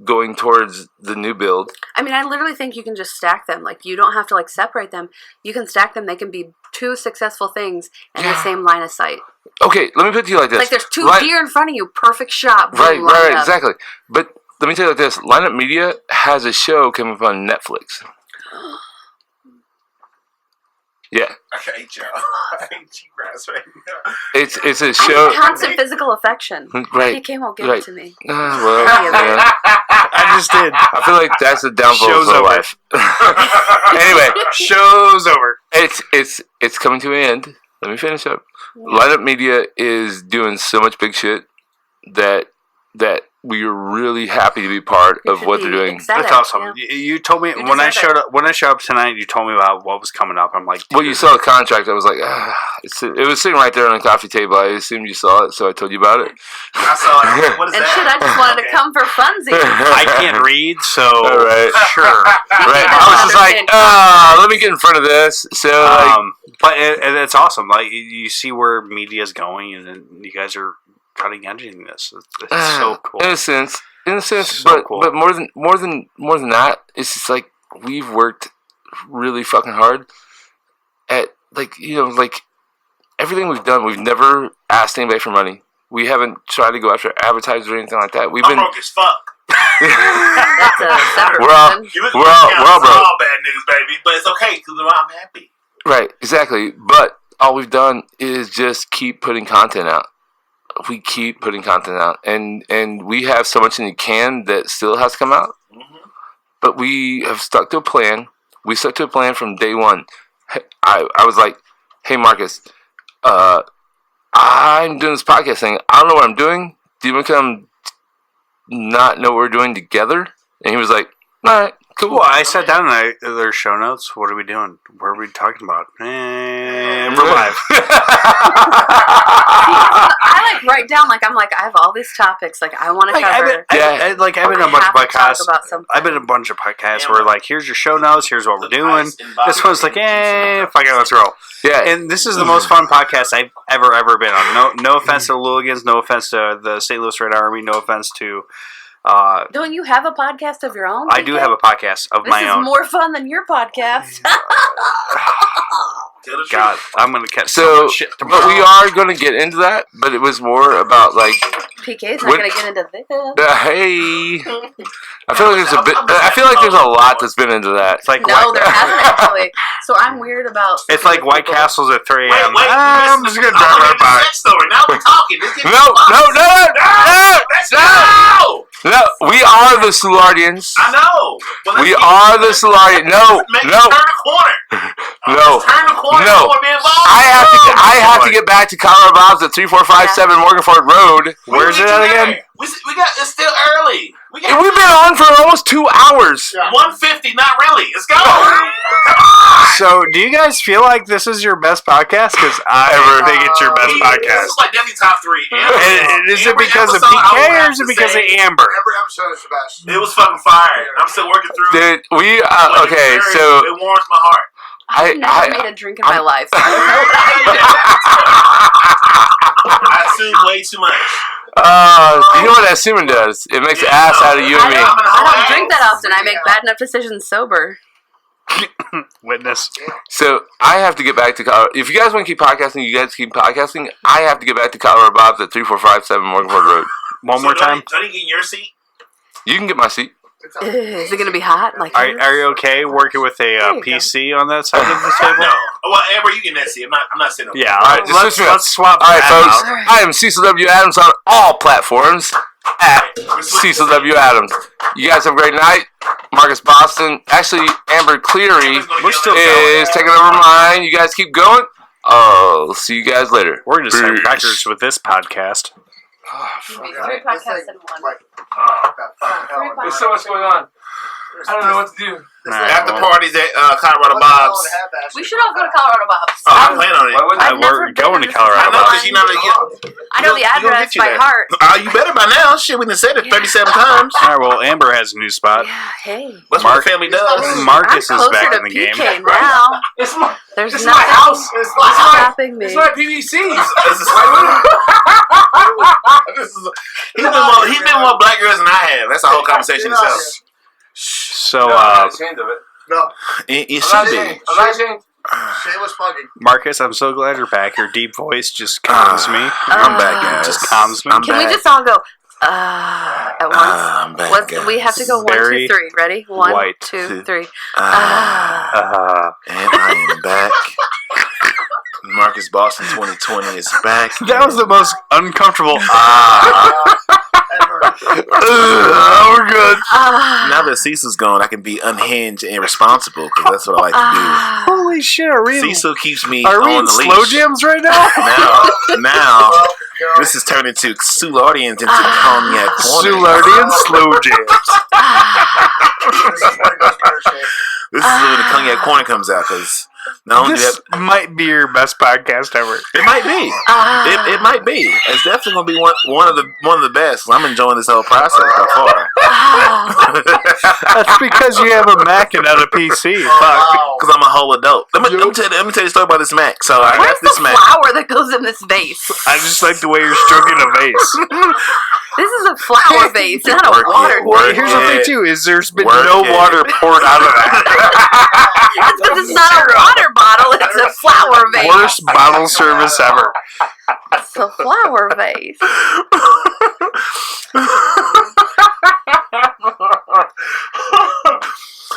going towards the new build. I mean, I literally think you can just stack them. Like, you don't have to like separate them. You can stack them. They can be two successful things in the same line of sight. Okay, let me put it to you like this. Like, there's two deer in front of you. Perfect shot. Boom, Right, lined up. exactly. But let me tell you like this. Lineup Media has a show coming up on Netflix. Yeah. I hate y'all. I hate you guys right now. It's a I show. need constant physical affection. Right. PK won't give Right. it to me. Well, Yeah. yeah. I just did. I feel like that's the downfall Show's of my over. life. Anyway, Show's over. it's coming to an end. Let me finish up. Lineup Media is doing so much big shit that we are really happy to be part You of should what be they're doing. ecstatic, That's awesome. yeah. You told me You when I deserve it. showed up tonight. You told me about what was coming up. I'm like, Well, you saw the contract. I was like, it was sitting right there on the coffee table. I assumed you saw it, so I told you about it. I saw it. What is And that? shit, I just wanted to come for funsies. I can't read, so All right. sure. Right. I was just like, let me get in front of this. So, But it's awesome. Like you see where media is going, and then you guys are cutting edging this. It's so cool. in a sense, So but cool. but more than that, it's just like we've worked really fucking hard at like everything we've done, we've never asked anybody for money. We haven't tried to go after advertisers or anything like that. I'm broke as fuck. That's a separate we're all broke. All bad news, baby. But it's okay because I'm happy. Right, exactly. But all we've done is just keep putting content out. We keep putting content out, and we have so much in the can that still has to come out. Mm-hmm. But we have stuck to a plan. We stuck to a plan from day one. I was like, "Hey, Marcus, I'm doing this podcast thing. I don't know what I'm doing. Do you want to come not know what we're doing together?" And he was like, "All right, cool." Well, I sat down and there's show notes. What are we doing? What are we talking about? And we're live. I write down I have all these topics I want to cover. I've been in a bunch of podcasts. I've been in a bunch of podcasts where here's your show notes. Here's what we're doing. This one's fuck it, let's roll. Yeah, and this is the most fun podcast I've ever been on. No offense to the Soulardians. No offense to the St. Louis Red Army. No offense to. Don't you have a podcast of your own? I do have a podcast of my own. This is more fun than your podcast. God, I'm going to catch so much shit tomorrow. But we are going to get into that, but it was more about PK's not going to get into this. Hey, I feel like there's a lot that's been into that. It's there hasn't actually. So I'm weird about. It's like White Castles at 3 a.m. Wait, I'm just going to drive right by. Now we're talking. No! No, we are the Soulardians. I know. We are the Soulardians. No. Turn the corner. No. Turn the corner. No. I have to get back to Colorado Bob's at 3457 Morganford Rd. Where's it at again? It's still early. We've been on for almost 2 hours. 150, not really. Let's go. So, do you guys feel like this is your best podcast? Because I think it's your best podcast. This is definitely top 3. Is it because of PK or is it because of Amber? Every episode is the best. It was fucking fire. I'm still working through it. Dude, okay, so it warms my heart. I've never made a drink in my life. So I don't know what I assume way too much. You know what assuming does? It makes an ass out of you and me. I don't drink that often. I make bad enough decisions sober. Witness. So I have to get back to Colorado. If you guys want to keep podcasting, you guys keep podcasting. I have to get back to Colorado Bob's at 3457 Morganford Rd. One more time. Don't you get in your seat? You can get my seat. Is it going to be hot? Are you okay working with a PC on that side of the table? No. Well, Amber, you can that seat. I'm not sitting up. Yeah, all right, let's swap. All right, folks. I am Cecil W. Adams on all platforms at Cecil W. Adams. You guys have a great night. Marcus Boston. Actually, Amber Klear is taking over mine. You guys keep going. I'll see you guys later. We're going to set records with this podcast. Three podcasts in one. There's so much going on. I don't know what to do. After parties at Colorado Bob's. We should all go to Colorado Bob's. Oh, I'm planning on it. We're going to Colorado Bob's. I know the address by heart. You better by now. Shit, we done said it 37 times. All right, well, Amber has a new spot. Yeah, hey. That's what the family does. Marcus is back in the game. Now. There's nothing my house. stopping me. It's my PVC. He's been more black girls than I have. That's a whole conversation itself. So, No. It should be. I'm not ashamed. Shameless plugging. Marcus, I'm so glad you're back. Your deep voice just calms me. I'm back, guys. Just calms me. Can we just all go at once? I'm back, guys. We have to go 1, 2, 3. Ready? 1, 2, 3. And I am back. Marcus Boston 2020 is back. That was the most uncomfortable. We're good. Now that Cecil's gone, I can be unhinged and irresponsible because that's what I like to do. Holy shit! Cecil keeps me on the leash. Slow jams right now? Now, this has turned into Soulardians into Cognac Corner. Soulardians slow jams. This is when the Cognac Corner comes out because. This might be your best podcast ever. It might be. It might be. It's definitely gonna be one of the best. I'm enjoying this whole process so far. That's because you have a Mac and not a PC. Because I'm a whole adult. Let me tell you the story about this Mac. So I got this Mac. Where's the flower that goes in this vase? I just like the way you're stroking a vase. This is a flower vase, not a water. Here's the thing too: is there's been no water poured out of that. Because it's not a water bottle; it's a flower vase. worst bottle service ever. It's a flower vase.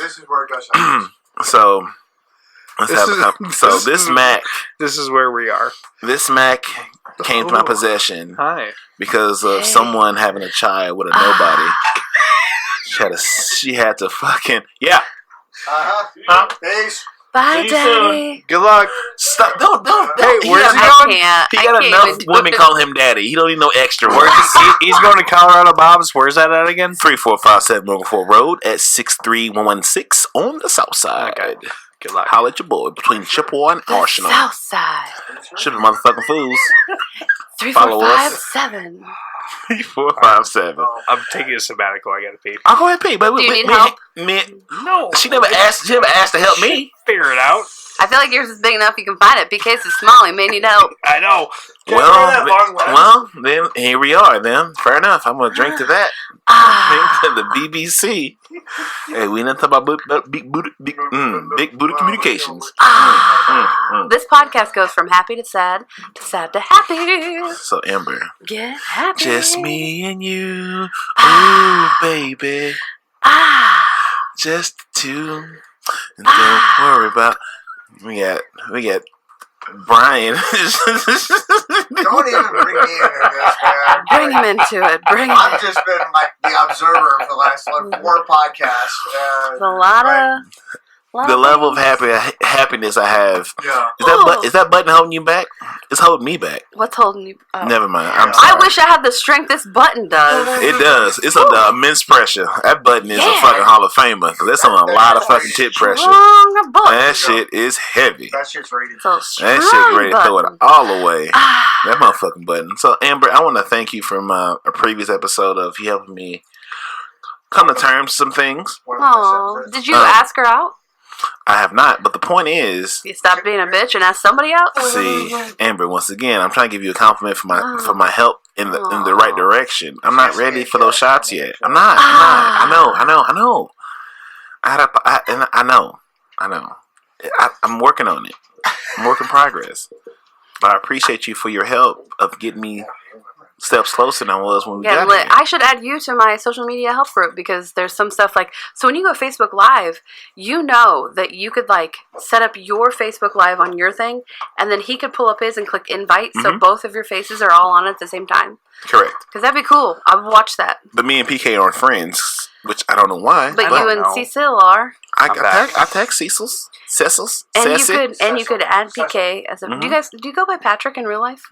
This is where it goes. So this Mac. This is where we are. This Mac came to my possession because of someone having a child with a nobody. She had to fucking Peace. Bye, Daddy. Good luck. Stop! Don't. Hey, where's he going? He got enough women calling him daddy. He don't need no extra words. He's going to Colorado Bob's. Where's that at again? 3457 Morganford Rd at 63116 on the south side. Okay. Good luck. Holla at your boy between Chippewa and Arsenal. South side. Should be motherfucking fools. 3457. 3457. I'm taking a sabbatical. I gotta pee. I'll go ahead and pee. But Do you need help? No. She never asked to help me. Figure it out. I feel like yours is big enough you can find it. PK's is small. He may need help. I know. Well, then here we are. Then fair enough. I'm gonna drink to that. The BBC. Hey, we didn't talk about big booty communications. This podcast goes from happy to sad to happy. So Amber, Get happy. just me and you, ooh baby, just two. And don't worry about. We got Brian. Don't even bring me into this, man. Bring him into it. I've just been like the observer for the last 4 podcasts. There's a lot of the level of happiness I have. Yeah. Is that button holding you back? It's holding me back. What's holding you? Oh. Never mind. I'm sorry. I wish I had the strength this button does. It does. It's under immense pressure. That button is a fucking Hall of Famer. That's on a lot of fucking tit pressure. That shit is heavy. That shit's rated. So That shit ready to throw it all away. That motherfucking button. So Amber, I want to thank you from a previous episode of you helping me come to terms with some things. Oh, did you ask her out? I have not, but the point is, you stop being a bitch and ask somebody out. See, Amber, once again, I'm trying to give you a compliment for my help in the right direction. I'm not ready for those shots yet. I'm not. I know. I'm working on it. I'm work in progress. But I appreciate you for your help of getting me steps closer than I was when we got here. I should add you to my social media help group because there's some stuff like, so when you go Facebook Live, you know that you could like set up your Facebook Live on your thing and then he could pull up his and click invite so both of your faces are all on it at the same time. Correct. Because that'd be cool. I would watch that. But me and PK aren't friends, which I don't know why. But you and Cecil are. I text Cecil's. And you could add PK as a. Do you go by Patrick in real life?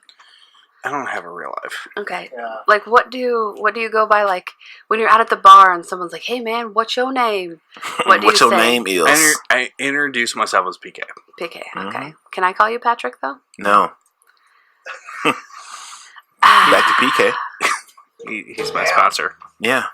I don't have a real life. Okay. Yeah. Like, what do you go by? Like, when you're out at the bar and someone's like, "Hey, man, what's your name?" What do you say? What's your name is? I introduce myself as PK. PK. Okay. Can I call you Patrick though? No. Back to PK. He's my sponsor. Yeah.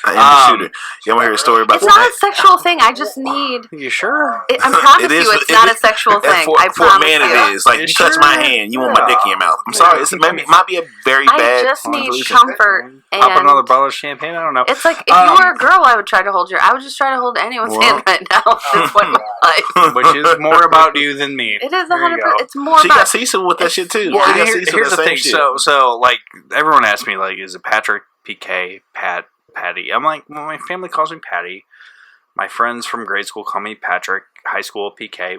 I am the shooter. You want to hear a story about It's not a sexual thing. I just need. You sure? I promise you, it's not a sexual thing. I for a man, it is. Like, you touch my hand, you want my dick in your mouth. I'm sorry. It might be a very bad. I just need comfort. Pop another bottle of champagne. I don't know. It's like if you were a girl, I would try to hold I would just try to hold anyone's hand right now at this point in my life. Which is more about you than me. It is 100%. It's more. She got Cecil with that shit too. Yeah. Here's the thing. So like everyone asks me like, is it Patrick, PK, Pat, Patty? I'm like, well, my family calls me Patty. My friends from grade school call me Patrick. High school, PK.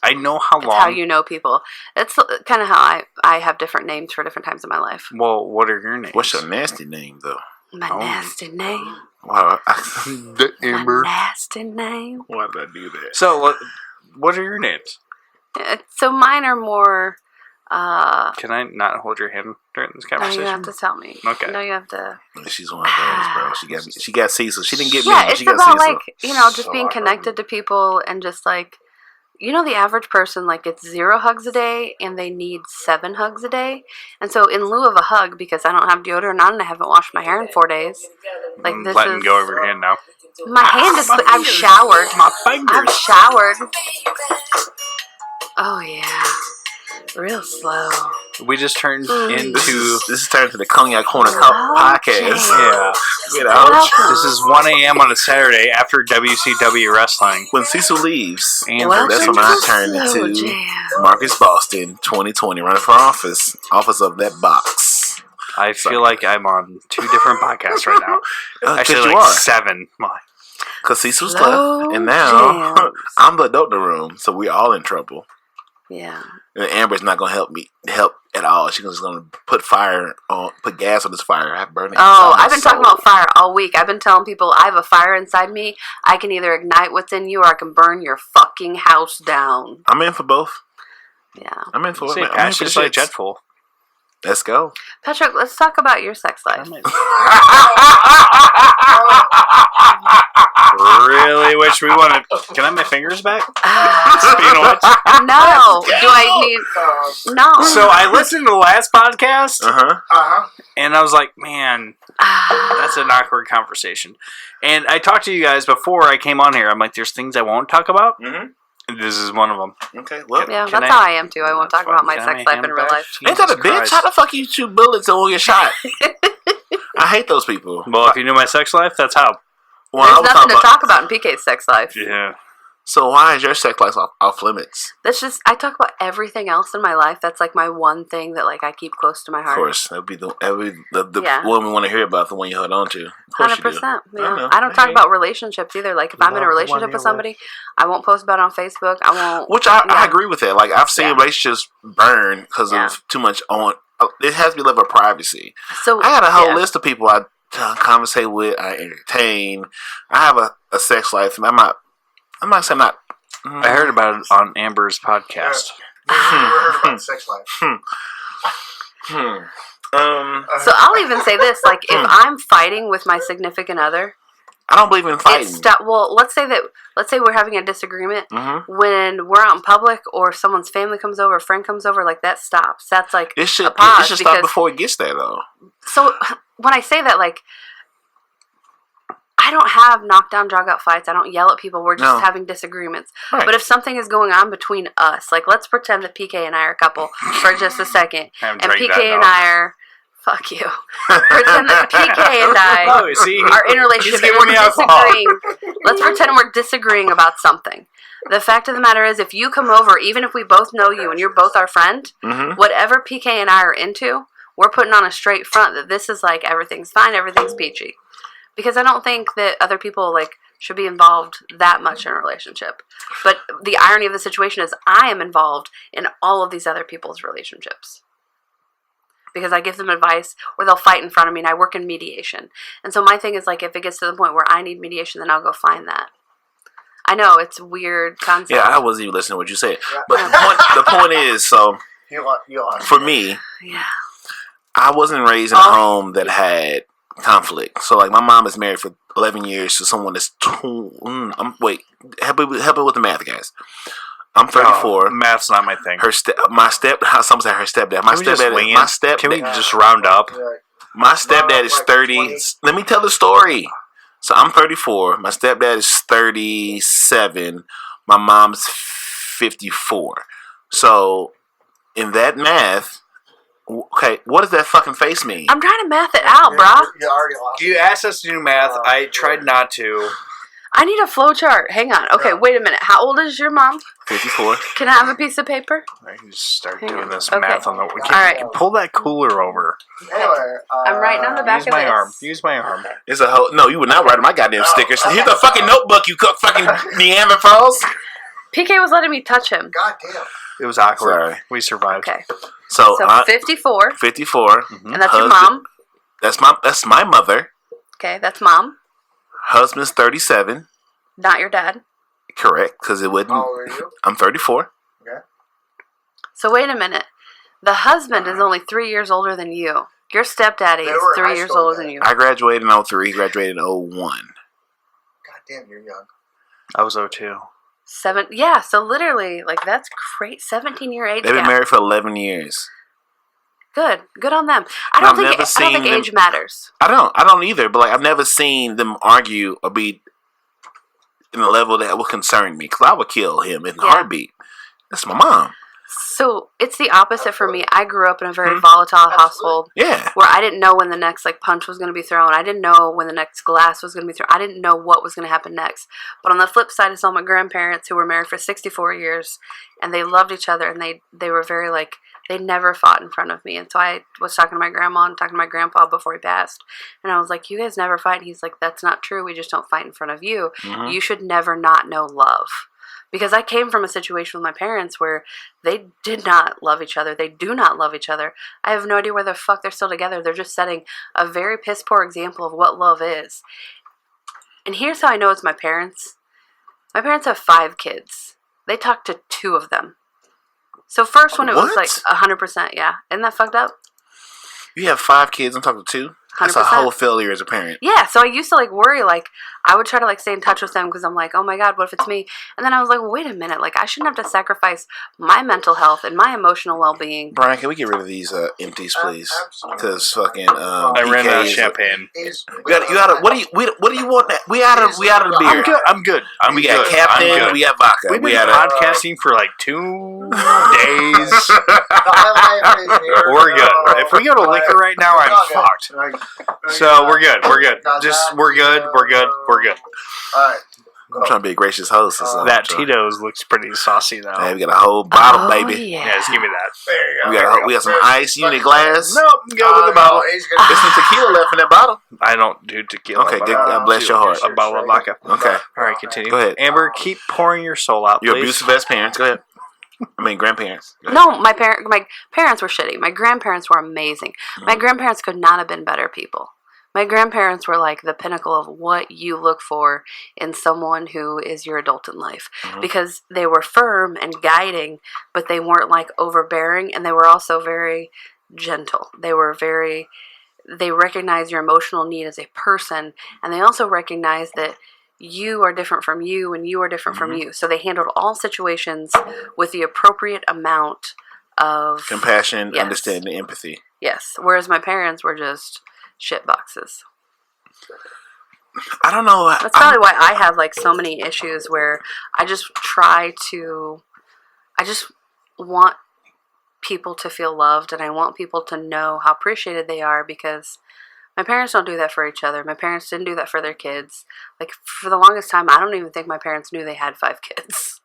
I know how long. How you know people. It's kind of how I have different names for different times in my life. Well, what are your names? What's your nasty name though? My nasty name. Wow. Amber. My nasty name. Why did I do that? So, what are your names? So mine are more. Can I not hold your hand during this conversation? No, you have to tell me. Okay. No, you have to. She's one of those, bro. She got Cecil. She didn't get me. Yeah, it's she got about Cecil. like just being connected to people and just like, the average person like gets 0 hugs a day and they need 7 hugs a day, and so in lieu of a hug, because I don't have deodorant on and I haven't washed my hair in 4 days, like this letting go of your hand now. My hand is. I've showered. My fingers. I've showered. Oh yeah. Real slow. We just turned into... This is turned to the Cognac Corner podcast. Yeah. You know? This is 1 a.m. on a Saturday after WCW wrestling. When Cecil leaves, Amber that's when I turn into Marcus Boston, 2020, running for office of that box. I feel like I'm on 2 different podcasts right now. Actually, you like are. 7. Because Cecil's left, and now I'm the adult in the room, so we're all in trouble. Yeah. And Amber's not gonna help at all. She's just gonna put gas on this fire. I've been talking about fire all week. I've been telling people I have a fire inside me. I can either ignite what's in you, or I can burn your fucking house down. I'm in for both. Yeah. I'm in for it. Pat's just like Jetful. Let's go. Patrick, let's talk about your sex life. Really wish we wanted... Can I have my fingers back? Speaking of which. No. Do I need... No. So I listened to the last podcast. Uh-huh. And I was like, man, that's an awkward conversation. And I talked to you guys before I came on here. I'm like, there's things I won't talk about. Mm-hmm. This is one of them. Okay, well. Yeah, that's how I am too. I won't talk about my sex life in real life. Ain't that a bitch? How the fuck you shoot bullets and won't get shot? I hate those people. Well, if you knew my sex life, that's how. Well, there's nothing to talk about in PK's sex life. Yeah. So why is your sex life off limits? That's just, I talk about everything else in my life. That's like my one thing that like I keep close to my heart. Of course, that'd be the one we want to hear about, the one you hold on to. 100%. Yeah. I don't talk about relationships either. Like if I'm in a relationship with somebody, I won't post about it on Facebook. I won't. Which I agree with that. Like I've seen relationships burn because of too much on. It has to be a level of privacy. So I got a whole list of people I conversate with, I entertain. I have a sex life, and I'm not saying not. I heard about it on Amber's podcast. Never heard about sex life. So I'll even say this: like, if I'm fighting with my significant other, I don't believe in fighting. Well, let's say we're having a disagreement. Mm-hmm. When we're out in public, or someone's family comes over, a friend comes over, like that stops. That's like it should stop before it gets there, though. So when I say that, like, I don't have knockdown, drag out fights. I don't yell at people. We're just having disagreements. Right. But if something is going on between us, like let's pretend that PK and I are a couple for just a second, and PK and I are. Fuck you. Pretend that PK and I are in a relationship and we're disagreeing. Let's pretend we're disagreeing about something. The fact of the matter is, if you come over, even if we both know you and you're both our friend, whatever PK and I are into, we're putting on a straight front that this is like everything's fine, everything's peachy. Because I don't think that other people like should be involved that much in a relationship. But the irony of the situation is I am involved in all of these other people's relationships. Because I give them advice, or they'll fight in front of me, and I work in mediation. And so my thing is, like, if it gets to the point where I need mediation, then I'll go find that. I know, it's a weird concept. Yeah, I wasn't even listening to what you said. But the point is, so, for me, I wasn't raised in a home that had conflict. So, like, my mom is married for 11 years to someone that's... help me with the math, guys. I'm 34. Math's not my thing. Some say her stepdad. My stepdad. Can we just round up? My stepdad is 30. Let me tell the story. So I'm 34. My stepdad is 37. My mom's 54. So in that math, okay, what does that fucking face mean? I'm trying to math it out, brah. You already lost. You asked us to do math. I tried not to. I need a flow chart. Hang on. Okay, wait a minute. How old is your mom? 54. Can I have a piece of paper? I can just start doing this math on the... All right. Pull that cooler over. Anyway, I'm writing on the back of this. Use my arm. It's a whole... No, you would not write my goddamn stickers. Here's a fucking notebook, you fucking Neanderthals. PK was letting me touch him. God damn. It was awkward. Sorry. We survived. Okay. So 54. 54. Mm-hmm. And that's your mom. That's my mother. Okay, that's mom. Husband's 37. Not your dad. Correct, because it wouldn't. How old are you? I'm 34. Okay. So wait a minute. The husband is only 3 years older than you. Your stepdaddy is 3 years older than you. I graduated in 03. He graduated in 01. God damn, you're young. I was 02. Yeah, so literally, like, that's great. 17-year age They've been married for 11 years. Good on them. I don't think age matters. I don't either, but like I've never seen them argue or be in a level that would concern me, because I would kill him in a heartbeat. That's my mom. So it's the opposite for me. I grew up in a very volatile household. Yeah. Where I didn't know when the next punch was going to be thrown. I didn't know when the next glass was going to be thrown. I didn't know what was going to happen next. But on the flip side, I saw my grandparents who were married for 64 years, and they loved each other, and they were very they never fought in front of me. And so I was talking to my grandma and talking to my grandpa before he passed, and I was like, "You guys never fight?" And he's like, "That's not true. We just don't fight in front of you. Mm-hmm. You should never not know love." Because I came from a situation with my parents where they did not love each other. They do not love each other. I have no idea where the fuck they're still together. They're just setting a very piss poor example of what love is. And here's how I know it's my parents. My parents have 5 kids. They talked to 2 of them. So first one, it was 100%, yeah. Isn't that fucked up? You have 5 kids, I'm talking to 2? 100%. That's a whole failure as a parent. Yeah, so I used to worry, I would try to stay in touch with them because I'm like, oh my God, what if it's me? And then I was like, well, wait a minute, I shouldn't have to sacrifice my mental health and my emotional well-being. Brian, can we get rid of these empties, please? Because fucking I ran out of champagne. What do you want? We out of the beer. I'm good. We got Captain. We got vodka. We've been podcasting for 2 days. We're good. If we go to liquor right now, I'm fucked. So we're good. We're good. We're good. All right. I'm trying to be a gracious host. That Tito's looks pretty saucy though. Hey, we got a whole bottle, baby. Yeah, just give me that. There you go. We got some ice. You need a glass? Nope, go with the bottle. There's some tequila left in that bottle. I don't do tequila. Okay, God bless your heart. A bottle of vodka. Okay. All right, continue. Go ahead. Amber, keep pouring your soul out, Your please. abusive best parents. Go ahead. I mean, grandparents. No, my parents were shitty. My grandparents were amazing. My grandparents could not have been better people. My grandparents were the pinnacle of what you look for in someone who is your adult in life. Mm-hmm. Because they were firm and guiding, but they weren't overbearing, and they were also very gentle. They recognized your emotional need as a person, and they also recognized that you are different from you and you are different from you. So they handled all situations with the appropriate amount of compassion, understanding, empathy. Yes. Whereas my parents were just shit boxes. I don't know. That's probably why I have so many issues where I just want people to feel loved, and I want people to know how appreciated they are, because my parents don't do that for each other. My parents didn't do that for their kids. For the longest time, I don't even think my parents knew they had 5 kids.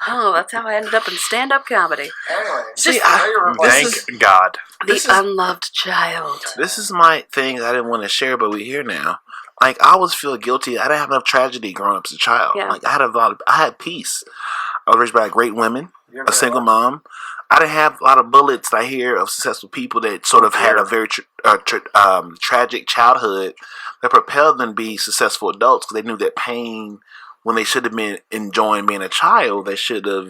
Oh, that's how I ended up in stand-up comedy. Anyway, thank God. The unloved child. This is my thing I didn't want to share, but we're here now. I always feel guilty. I didn't have enough tragedy growing up as a child. Yeah. I had peace. I was raised by great women, a single mom. I didn't have a lot of bullets that I hear of successful people that sort of had a very tragic childhood that propelled them to be successful adults, because they knew that pain, when they should have been enjoying being a child, they were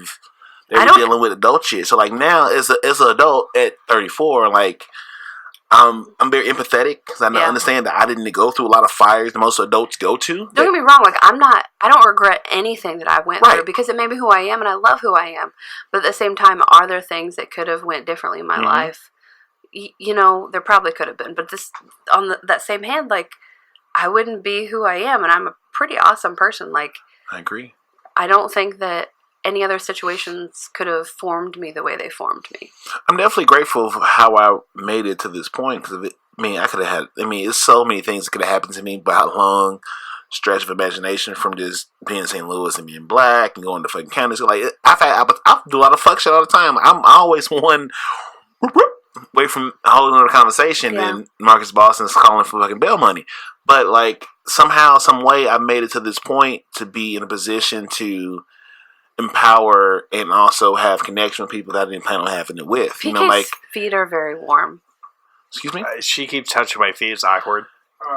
dealing with adult shit. So now, as an adult at 34, I'm very empathetic, because I understand that I didn't go through a lot of fires that most adults go to. Don't get me wrong, I don't regret anything that I went through, because it made me who I am, and I love who I am. But at the same time, are there things that could have went differently in my life? There probably could have been. But on that same hand, I wouldn't be who I am, and I'm a pretty awesome person. I agree. I don't think that any other situations could have formed me the way they formed me. I'm definitely grateful for how I made it to this point, because it's so many things that could have happened to me by a long stretch of imagination, from just being in St. Louis and being black and going to fucking counties. So I do a lot of fuck shit all the time. I'm always one away from holding another conversation, and Marcus Boston's calling for fucking bail money. But somehow, some way, I made it to this point to be in a position to empower and also have connection with people that I didn't plan on having it with. PK's feet are very warm. Excuse me? She keeps touching my feet. It's awkward.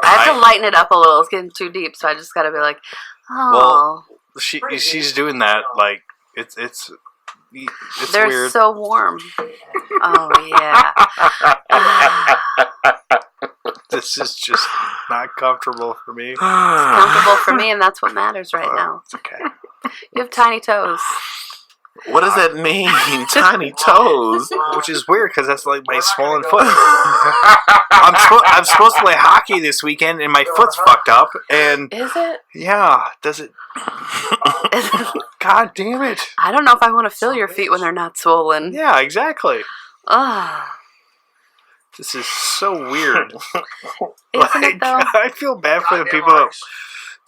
I have to lighten it up a little. It's getting too deep, so I just gotta be oh. Well, she's doing that. It's they're weird. So warm. Oh yeah. This is just not comfortable for me. It's comfortable for me, and that's what matters right now. It's okay. You have tiny toes. What does that mean? Tiny toes? Which is weird, because that's my swollen foot. I'm supposed to play hockey this weekend, and my foot's fucked up. And is it? Yeah. Does it? God damn it. I don't know if I want to feel your feet when they're not swollen. Yeah, exactly. Ugh. This is so weird. Isn't it though? I feel bad for the people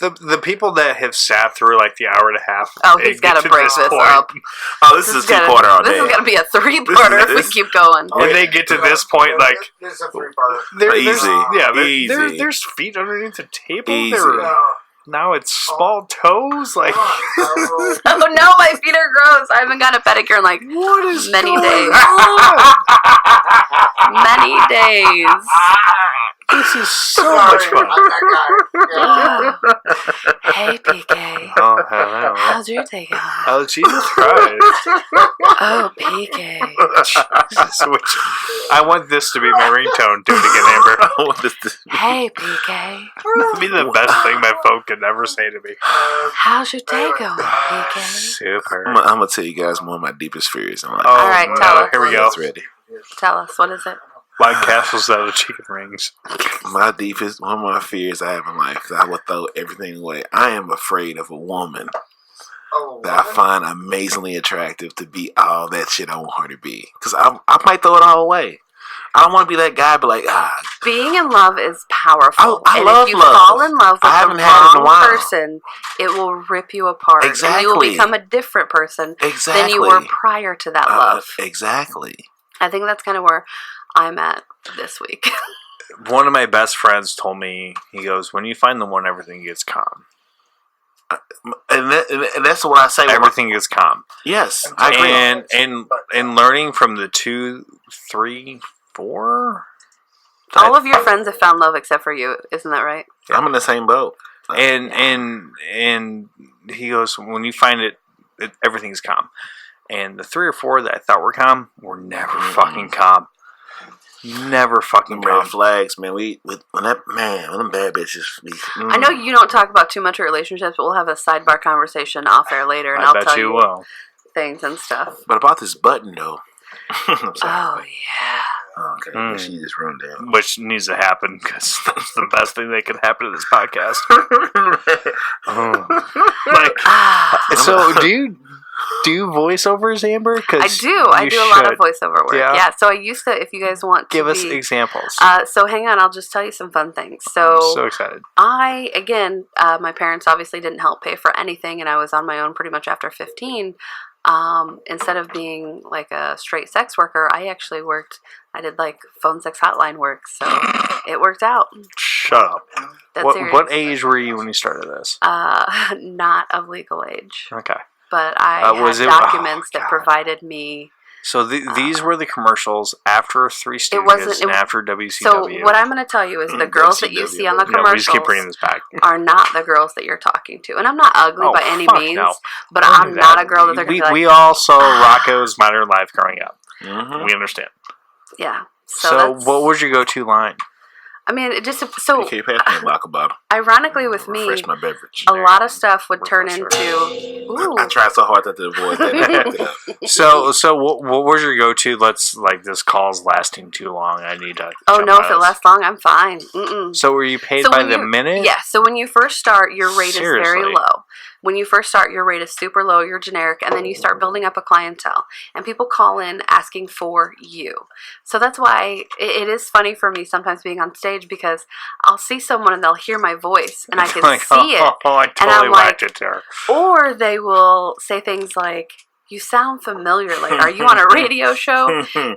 the people that have sat through like the hour and a half. Oh, he's got to break this up. Oh, this is a 2-parter all day. This is going to be a 3-parter if we keep going. And they get to this point, like... This is a 3-parter. Easy. There's feet underneath the table. Easy. Now it's small toes. Like... Oh, no, my feet are gross. I haven't got a pedicure in like many days. Many days. This is so much fun. I'm that guy. Hey, PK. Oh, hello. How's your day going? Oh, Jesus Christ. Oh, PK. Jesus, I want this to be my ringtone. Do it again, Amber. I want this to Hey, PK. be the best thing my phone could ever say to me. How's your day going, PK? Super. I'm going to tell you guys one of my deepest fears in life. All right, tell us. Here we go. It's ready. Tell us, what is it? White castles out of chicken rings. One of my fears I have in life is I will throw everything away. I am afraid of a woman that I find amazingly attractive to be all that shit I want her to be. Because I might throw it all away. I don't want to be that guy, but like, being in love is powerful. I and love if you love. fall in love with I haven't the had it in a wrong while. person, it will rip you apart. Exactly. And you will become a different person Exactly. than you were prior to that love. Exactly. I think that's kind of where I'm at this week. One of my best friends told me, he goes, when you find the one, everything gets calm. And that's what I say. Everything gets calm. Yes, I agree. And learning from the 2, 3, 4... All of your friends have found love except for you, isn't that right? I'm in the same boat. And he goes, when you find it everything's calm. And the 3 or 4 that I thought were calm were never fucking calm. Never fucking calm. Red flags, man. When them bad bitches. I know you don't talk about too much of relationships, but we'll have a sidebar conversation off air later, and I'll tell you will. Things and stuff. But about this button, though. Oh, yeah. Okay, she just run down. Which needs to happen because that's the best thing that could happen to this podcast. So do you do voiceovers, Amber? I do. I do a lot of voiceover work. Yeah. So I used to. If you guys want to give us examples. So hang on, I'll just tell you some fun things. So I'm so excited. My parents obviously didn't help pay for anything, and I was on my own pretty much after 15. Instead of being like a straight sex worker, I did like phone sex hotline work, so it worked out. Shut up. What age were you when you started this? Not of legal age. Okay. But I had documents that provided me. So these were the commercials after Three Studios and after WCW. So what I'm going to tell you is the girls that you see on the commercials we just keep bringing this back. are not the girls that you're talking to. And I'm not ugly by any means, but I'm not a girl that they're going to be like. We all saw Rocco's Modern Life growing up. Mm-hmm. We understand. Yeah. So what was your go-to line? I mean, it just so. Okay, pass me a vodka bottle. Ironically, with me, refresh my beverage. A lot of stuff would turn into. Ooh. I tried so hard not to avoid that. So what was your go-to? This call's lasting too long. I need to. Oh no! If it lasts long, I'm fine. Mm-mm. So were you paid by the minute? Yeah. So when you first start, your rate is very low. When you first start, your rate is super low. You're generic, and then you start building up a clientele, and people call in asking for you. So that's why it is funny for me sometimes being on stage because I'll see someone and they'll hear my voice, and I can see it. Oh, I totally whacked it there. Or they will say things like, "You sound familiar. Like, are you on a radio show?"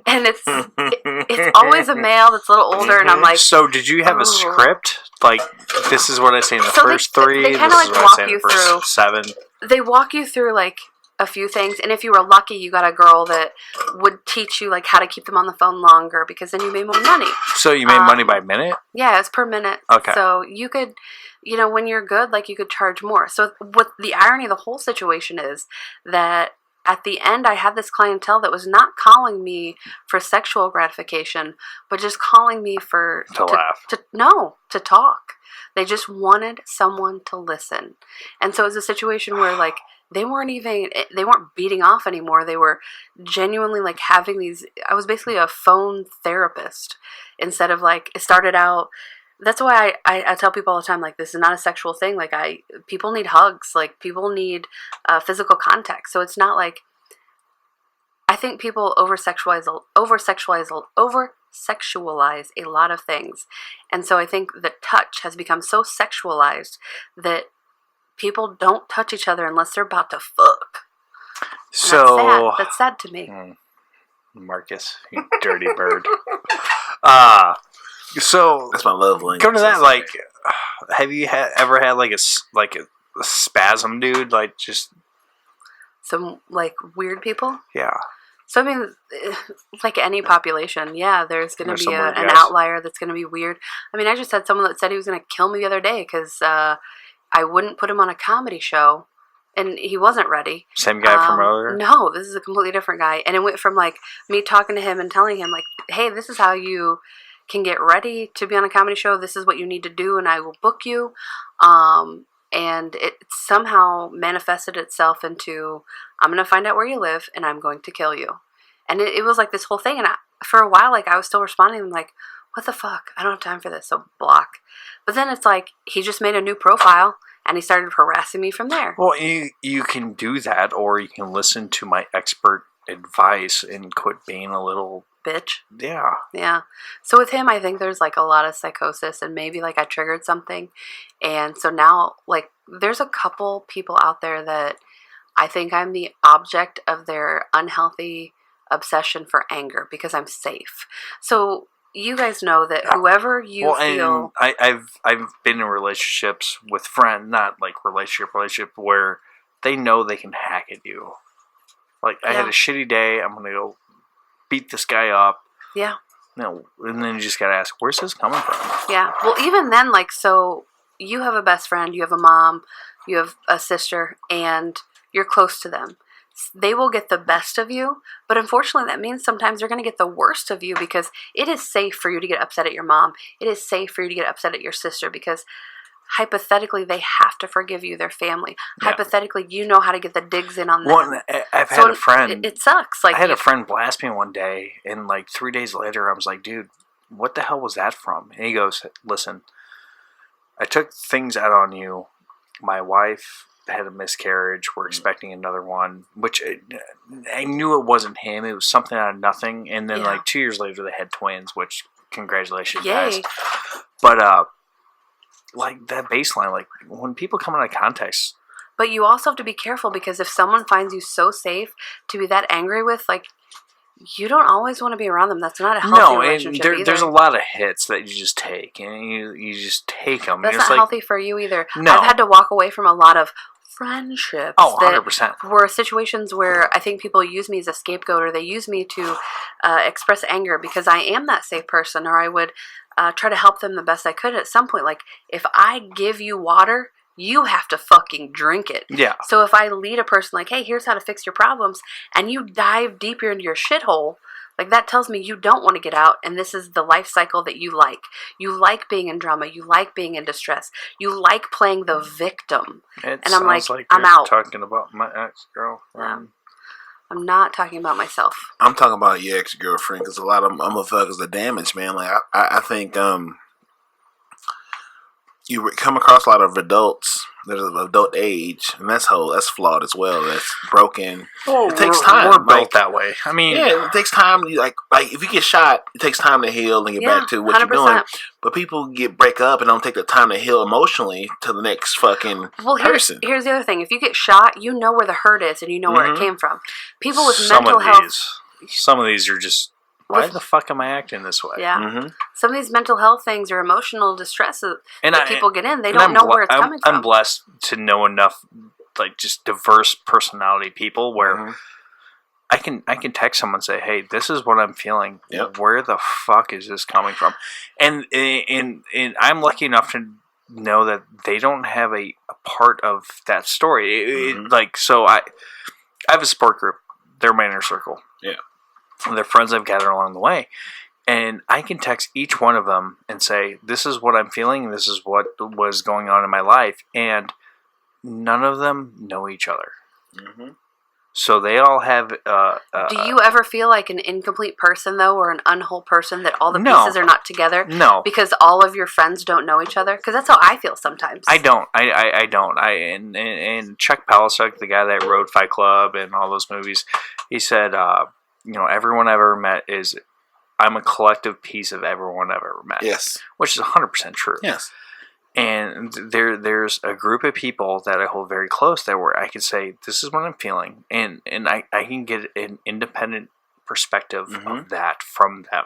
And it's always a male that's a little older, and I'm like. So did you have a script? Like, this is what I say in the first 3. They kind of like walk you through 7. They walk you through like a few things, and if you were lucky, you got a girl that would teach you like how to keep them on the phone longer because then you made more money. So you made money by minute? Yeah, it's per minute. Okay. So you could, when you're good, like you could charge more. So what the irony of the whole situation is that. At the end, I had this clientele that was not calling me for sexual gratification, but just calling me to laugh. To talk. They just wanted someone to listen. And so it was a situation where, like, they weren't beating off anymore. They were genuinely, like, having these... I was basically a phone therapist instead of, like, it started out... That's why I tell people all the time, like, this is not a sexual thing. Like, people need hugs. Like, people need physical contact. So it's not like, I think people over-sexualize a lot of things. And so I think the touch has become so sexualized that people don't touch each other unless they're about to fuck. And So that's sad to me. Marcus, you dirty bird. So that's my love language. Go to that. Like, have you ever had like a spasm, dude? Like, just some like weird people. Yeah. So I mean, like any population, yeah, there's going to be an outlier that's going to be weird. I mean, I just had someone that said he was going to kill me the other day because I wouldn't put him on a comedy show. And he wasn't ready. Same guy from earlier? No, this is a completely different guy. And it went from, like, me talking to him and telling him, like, hey, this is how you can get ready to be on a comedy show. This is what you need to do, and I will book you. And it somehow manifested itself into, I'm going to find out where you live, and I'm going to kill you. And it was, like, this whole thing. And for a while, like, I was still responding, like, what the fuck? I don't have time for this, so block. But then it's like, he just made a new profile. And he started harassing me from there. Well, you can do that, or you can listen to my expert advice and quit being a little bitch. Yeah. Yeah. So with him, I think there's like a lot of psychosis, and maybe like I triggered something. And so now, like, there's a couple people out there that I think I'm the object of their unhealthy obsession for anger because I'm safe. So you guys know that whoever you feel... I've been in relationships with friends, not like relationship, where they know they can hack at you. Like, I had a shitty day, I'm going to go beat this guy up. Yeah. No, and then you just got to ask, where's this coming from? Yeah. Well, even then, like, so you have a best friend, you have a mom, you have a sister, and you're close to them. They will get the best of you, but unfortunately that means sometimes they're going to get the worst of you because it is safe for you to get upset at your mom. It is safe for you to get upset at your sister because hypothetically they have to forgive you, their family. Yeah. Hypothetically, you know how to get the digs in on them. Well, I've had a friend... It sucks. Like, I had a friend blast me one day, and like 3 days later I was like, dude, what the hell was that from? And he goes, listen, I took things out on you. My wife had a miscarriage. We're expecting another one, which I knew it wasn't him. It was something out of nothing. And then like 2 years later, they had twins, which congratulations, guys. But like that baseline, like when people come out of context. But you also have to be careful because if someone finds you so safe to be that angry with, like, you don't always want to be around them. That's not a healthy relationship either. There's a lot of hits that you just take, and you just take them. That's not healthy for you either. No. I've had to walk away from a lot of friendships. Oh, 100%. Were situations where I think people use me as a scapegoat, or they use me to express anger because I am that safe person, or I would try to help them the best I could at some point. Like, if I give you water, you have to fucking drink it. Yeah. So if I lead a person like, hey, here's how to fix your problems, and you dive deeper into your shithole, like, that tells me you don't want to get out, and this is the life cycle that you like. You like being in drama. You like being in distress. You like playing the victim. And I'm like I'm out. Talking about my ex-girlfriend. I'm not talking about myself. I'm talking about your ex-girlfriend because a lot of motherfuckers are damaged, man. Like, I think you come across a lot of adults that are of adult age, and that's flawed as well. That's broken. Oh, it takes time. We're built that way. I mean, yeah, it takes time. Like if you get shot, it takes time to heal and get back to what 100%. You're doing. But people break up and don't take the time to heal emotionally to the next fucking person. Here's the other thing: if you get shot, you know where the hurt is and you know where it came from. People with mental health. Some of these are just. Why the fuck am I acting this way? Yeah. Mm-hmm. Some of these mental health things or emotional distress that people get in, they don't know where it's coming from. I'm blessed to know enough, like, just diverse personality people where I can text someone and say, hey, this is what I'm feeling. Yep. Where the fuck is this coming from? And I'm lucky enough to know that they don't have a part of that story. So I have a support group. They're my inner circle. Yeah. They're friends I've gathered along the way. And I can text each one of them and say, this is what I'm feeling, this is what was going on in my life. And none of them know each other. Mm-hmm. So they all have. Do you ever feel like an incomplete person though, or an unwhole person that all the pieces are not together? No, because all of your friends don't know each other. Because that's how I feel sometimes. I don't. I don't. And Chuck Palahniuk, the guy that wrote Fight Club and all those movies, he said, everyone I've ever met is. I'm a collective piece of everyone I've ever met. Yes, which is 100% true. Yes. And there's a group of people that I hold very close that where I can say, this is what I'm feeling. And I can get an independent perspective of that from them.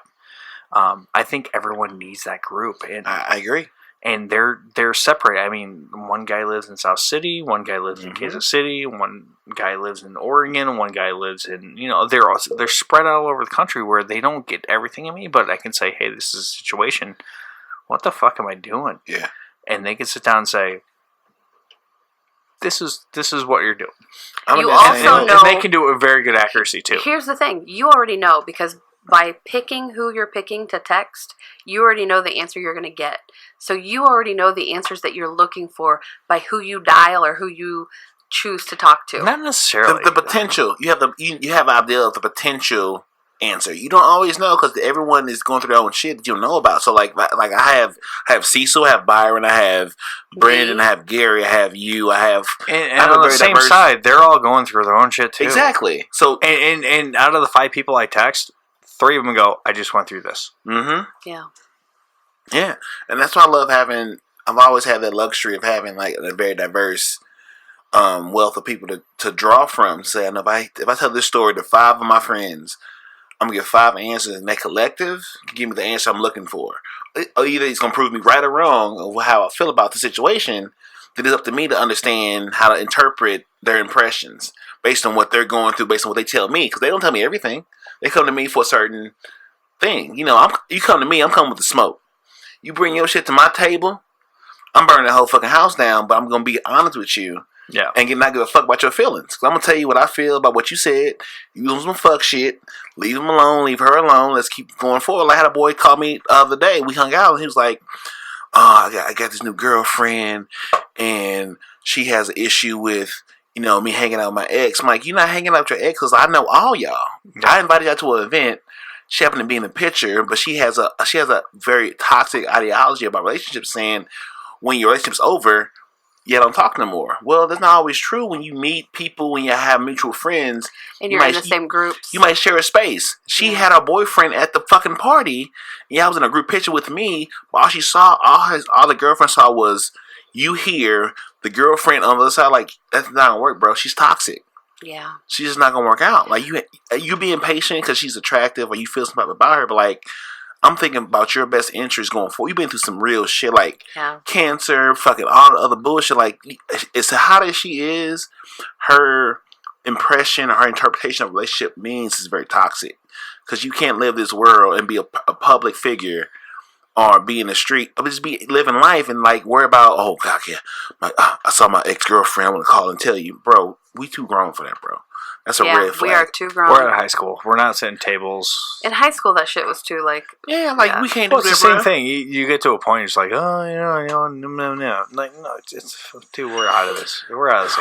I think everyone needs that group. And I agree. And they're separate. I mean, one guy lives in South City, one guy lives in Kansas City, one guy lives in Oregon, one guy lives in, they're spread out all over the country where they don't get everything in me, but I can say, hey, this is a situation. What the fuck am I doing? Yeah. And they can sit down and say, "This is what you're doing." You also know, and they can do it with very good accuracy too. Here's the thing: you already know because by picking who you're picking to text, you already know the answer you're going to get. So you already know the answers that you're looking for by who you dial or who you choose to talk to. Not necessarily the potential. You have an idea of the potential answer. You don't always know because everyone is going through their own shit that you don't know about. So like I have Cecil, I have Byron, I have Brandon, I have Gary, I have you, I have and on the same side, they're all going through their own shit too. Exactly. So and out of the 5 people I text, 3 of them go, I just went through this. Yeah. Yeah, and that's why I love having. I've always had that luxury of having like a very diverse wealth of people to draw from. Saying if I tell this story to 5 of my friends, I'm gonna get 5 answers, and that collective can give me the answer I'm looking for. Either it's gonna prove me right or wrong of how I feel about the situation. Then it's up to me to understand how to interpret their impressions based on what they're going through, based on what they tell me, because they don't tell me everything. They come to me for a certain thing. You come to me, I'm coming with the smoke. You bring your shit to my table, I'm burning the whole fucking house down. But I'm gonna be honest with you. Yeah. And not give a fuck about your feelings. Cause I'm gonna tell you what I feel about what you said. You doing some fuck shit. Leave him alone. Leave her alone. Let's keep going forward. I had a boy call me the other day. We hung out and he was like, I got this new girlfriend and she has an issue with, me hanging out with my ex. I'm like, you're not hanging out with your ex because I know all y'all. Yeah. I invited y'all to an event. She happened to be in the picture, but she has a very toxic ideology about relationships saying when your relationship's over, you don't talk no more. Well, that's not always true. When you meet people, when you have mutual friends, and you're in the same groups, you might share a space. She had her boyfriend at the fucking party. Yeah, I was in a group picture with me. But all she saw, all the girlfriend saw was you here, the girlfriend on the other side. Like that's not gonna work, bro. She's toxic. Yeah, she's just not gonna work out. Like you being patient because she's attractive or you feel something about her, but like. I'm thinking about your best interest going forward. You've been through some real shit like cancer, fucking all the other bullshit. Like, it's how hot as she is, her impression or her interpretation of relationship means is very toxic. Because you can't live this world and be a public figure or be in the street, or just be living life and like worry about, oh God, yeah, I saw my ex-girlfriend. I want to call and tell you, bro. We too grown for that, bro. That's a red flag. We are too grown. We're at high school. We're not sitting tables. In high school, that shit was too like. Yeah, like we can't do that. It's the same thing. You get to a point, you're just like, no. Like, no, it's dude. We're out of this. We're out of this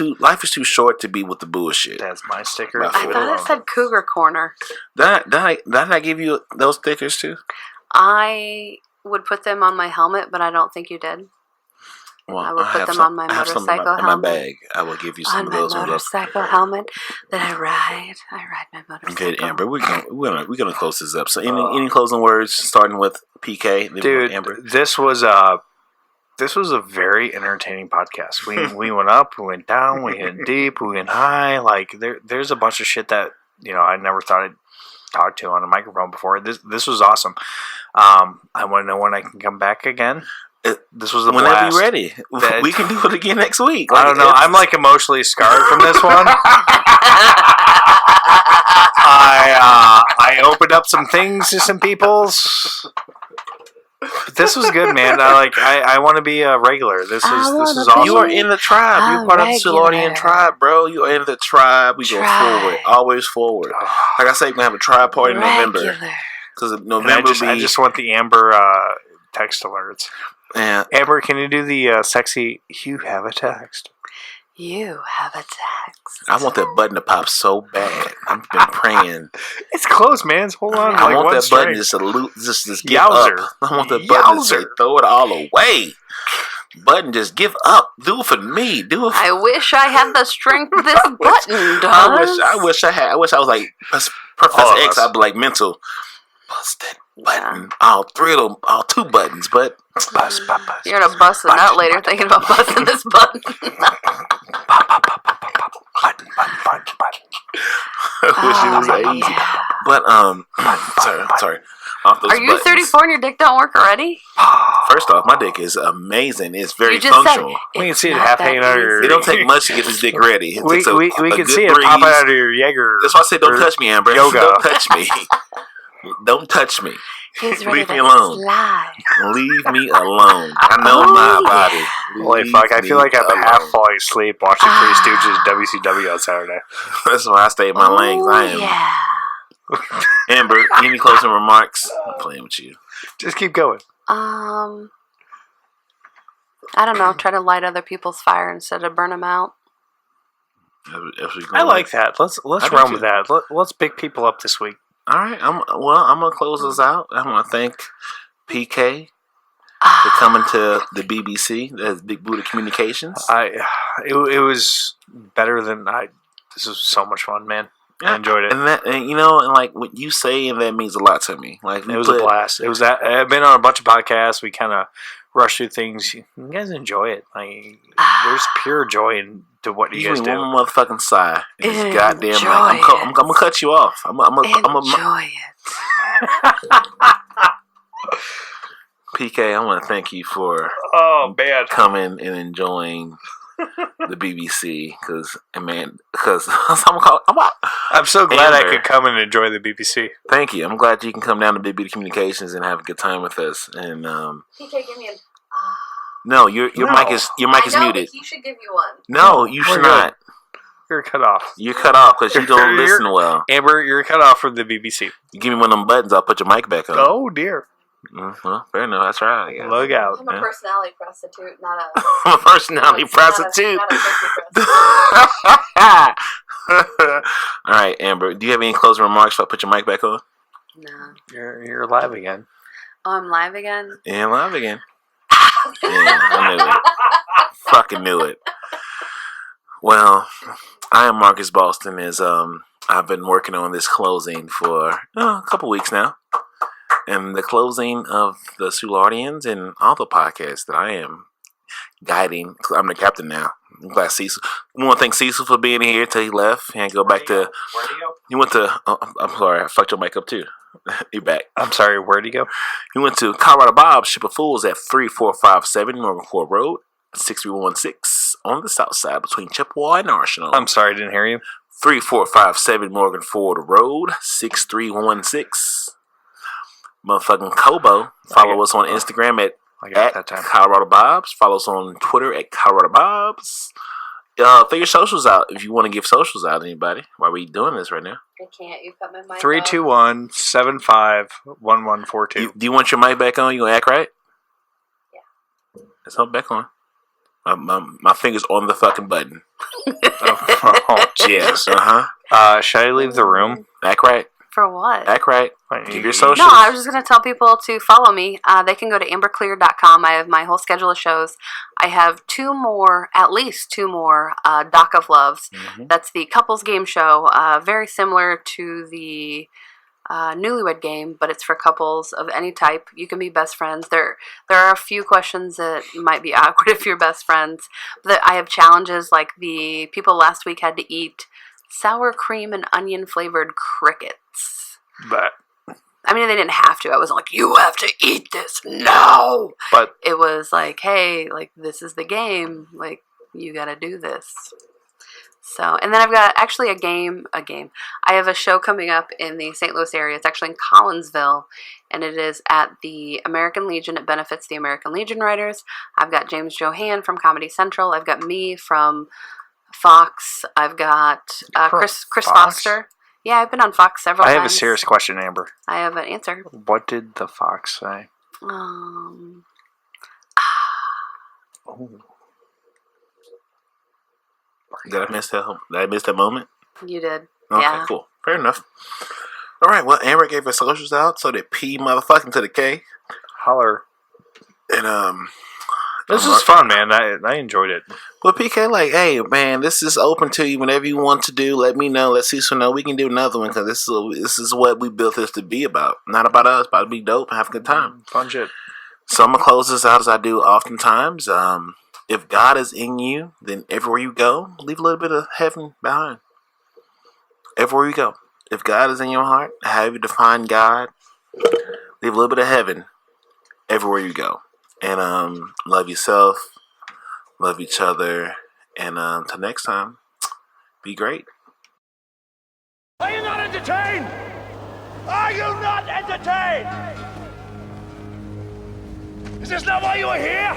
age. Life is too short to be with the bullshit. That's my sticker. I thought it said Cougar Corner. Did I give you those stickers too? I would put them on my helmet, but I don't think you did. Well, I would put them on my motorcycle helmet. In my bag. I will give you some of those. On my motorcycle helmet that I ride. I ride my motorcycle. Okay, Amber, we're gonna close this up. So, any closing words, starting with PK? Dude, Amber? This was a very entertaining podcast. We went up, we went down, we hit deep, we went high. Like there's a bunch of shit that I never thought I'd talk to on a microphone before. This was awesome. I want to know when I can come back again. This was a blast. Whenever you're ready. We can do it again next week. I don't know. I'm like emotionally scarred from this one. I opened up some things to some people's. This was good, man. I want to be a regular. This is awesome. You are in the tribe. You're part of the Soulardian tribe, bro. You are in the tribe. We go forward. Always forward. Like I say, we're going to have a tribe party in November. Because November I just want the Amber text alerts. Yeah. Amber, can you do the sexy, you have a text? You have a text. I want that button to pop so bad. I've been praying. It's close, man. Hold on. I want that button just give Yowzer. up. I want that button to say, throw it all away. Button, just give up. Do it for me. Do it. I wish I had the strength this button does. I wish I was like Professor X. I'd be like mental. Bust that button. All three of them. All two buttons. But bust. You're gonna bust a nut later thinking about busting this button. Button. I wish it was easy. Yeah. But sorry. Are you 34 and your dick don't work already? First off, my dick is amazing. It's very just functional. We can see it half hanging out of your... It don't take much to get this dick ready. We can see it popping out of your Jaeger. That's why I say don't touch me, Amber. Yoga. Don't touch me. Don't touch me. Leave me alone. Leave me alone. I know my body. Holy fuck, I feel like I'm half falling asleep watching Three Stooges WCW on Saturday. That's why I stay in my lanes. I am. Yeah. Amber, any closing remarks? I'm playing with you. Just keep going. I don't know. Try to light other people's fire instead of burn them out. I like that. Let's run with that. Let's pick people up this week. All right. I'm gonna close us out. I want to thank PK for coming to the BBC. That's Big Booty Communications. It was better than I. This was so much fun, man. I enjoyed it, and like what you say, and that means a lot to me. Like it was a blast. It was that I've been on a bunch of podcasts. We kind of rush through things. You guys enjoy it. Like there's pure joy into what you guys do. One motherfucking sigh. It's goddamn. Like, I'm gonna cut you off. I'm enjoy it. PK, I want to thank you for coming and enjoying the BBC because I'm so glad I could come and enjoy the BBC. Thank you. I'm glad you can come down to Big Beauty Communications and have a good time with us. And PK, give me no, your mic is muted. He should give you one. No, you should not. You're cut off. You're cut off because you don't listen well. Amber, you're cut off from the BBC. You give me one of them buttons, I'll put your mic back on. Oh dear. Well, fair enough. That's right. I guess. Look out. I'm a personality prostitute, not a... I'm a personality prostitute. Not a All right, Amber. Do you have any closing remarks if I put your mic back on? No. You're live again. Oh, I'm live again? Yeah, live again. Yeah, I knew it. Fucking knew it. Well, I am Marcus Boston. I've been working on this closing for a couple weeks now. And the closing of the Soulardians and all the podcasts that I am guiding. I'm the captain now. I'm glad Cecil. I want to thank Cecil for being here till he left and go back to. Where'd he go? He went to. I'm sorry, I fucked your mic up too. You're back. I'm sorry, where'd he go? He went to Colorado Bob's Ship of Fools at 3457 Morganford Rd, 6316 on the south side between Chippewa and Arsenal. I'm sorry, I didn't hear you. 3457 Morganford Road, 6316. Motherfucking Kobo. Follow us on Instagram at Colorado Bobs. Follow us on Twitter at Colorado Bobs. Throw your socials out if you want to give socials out to anybody. Why are we doing this right now? I can't. You cut my mic 321-75-1142. Do you want your mic back on? You gonna act right? Yeah. It's not back on. My finger's on the fucking button. Yes. Should I leave the room? Act right. For what? Act right. Give your socials. No, I was just going to tell people to follow me. They can go to amberclear.com. I have my whole schedule of shows. I have at least two more Dock of Loves. Mm-hmm. That's the couples game show, very similar to the Newlywed Game, but it's for couples of any type. You can be best friends. There are a few questions that might be awkward if you're best friends. But I have challenges like the people last week had to eat sour cream and onion flavored crickets. But I mean, they didn't have to. I wasn't like, you have to eat this. No. But it was like, hey, like this is the game. Like you got to do this. So, and then I've got actually a game. I have a show coming up in the St. Louis area. It's actually in Collinsville, and it is at the American Legion. It benefits the American Legion writers. I've got James Johan from Comedy Central. I've got me from Fox. I've got Chris Foster. Yeah, I've been on Fox several times. I have a serious question, Amber. I have an answer. What did the Fox say? Did I miss that moment? You did. Okay, yeah. Cool. Fair enough. All right. Well, Amber gave her socials out, so they P motherfucking to the K. Holler. And this was fun, man. I enjoyed it. Well, PK, like, hey, man, this is open to you. Whenever you want to do, let me know. Let Cecil know. We can do another one because this is what we built this to be about. Not about us, about to be dope and have a good time. Fun shit. So I'm gonna close this out as I do oftentimes. If God is in you, then everywhere you go, leave a little bit of heaven behind. Everywhere you go, if God is in your heart, however you define God, leave a little bit of heaven everywhere you go. And love yourself, love each other, and until next time, be great. Are you not entertained? Are you not entertained? Is this not why you are here?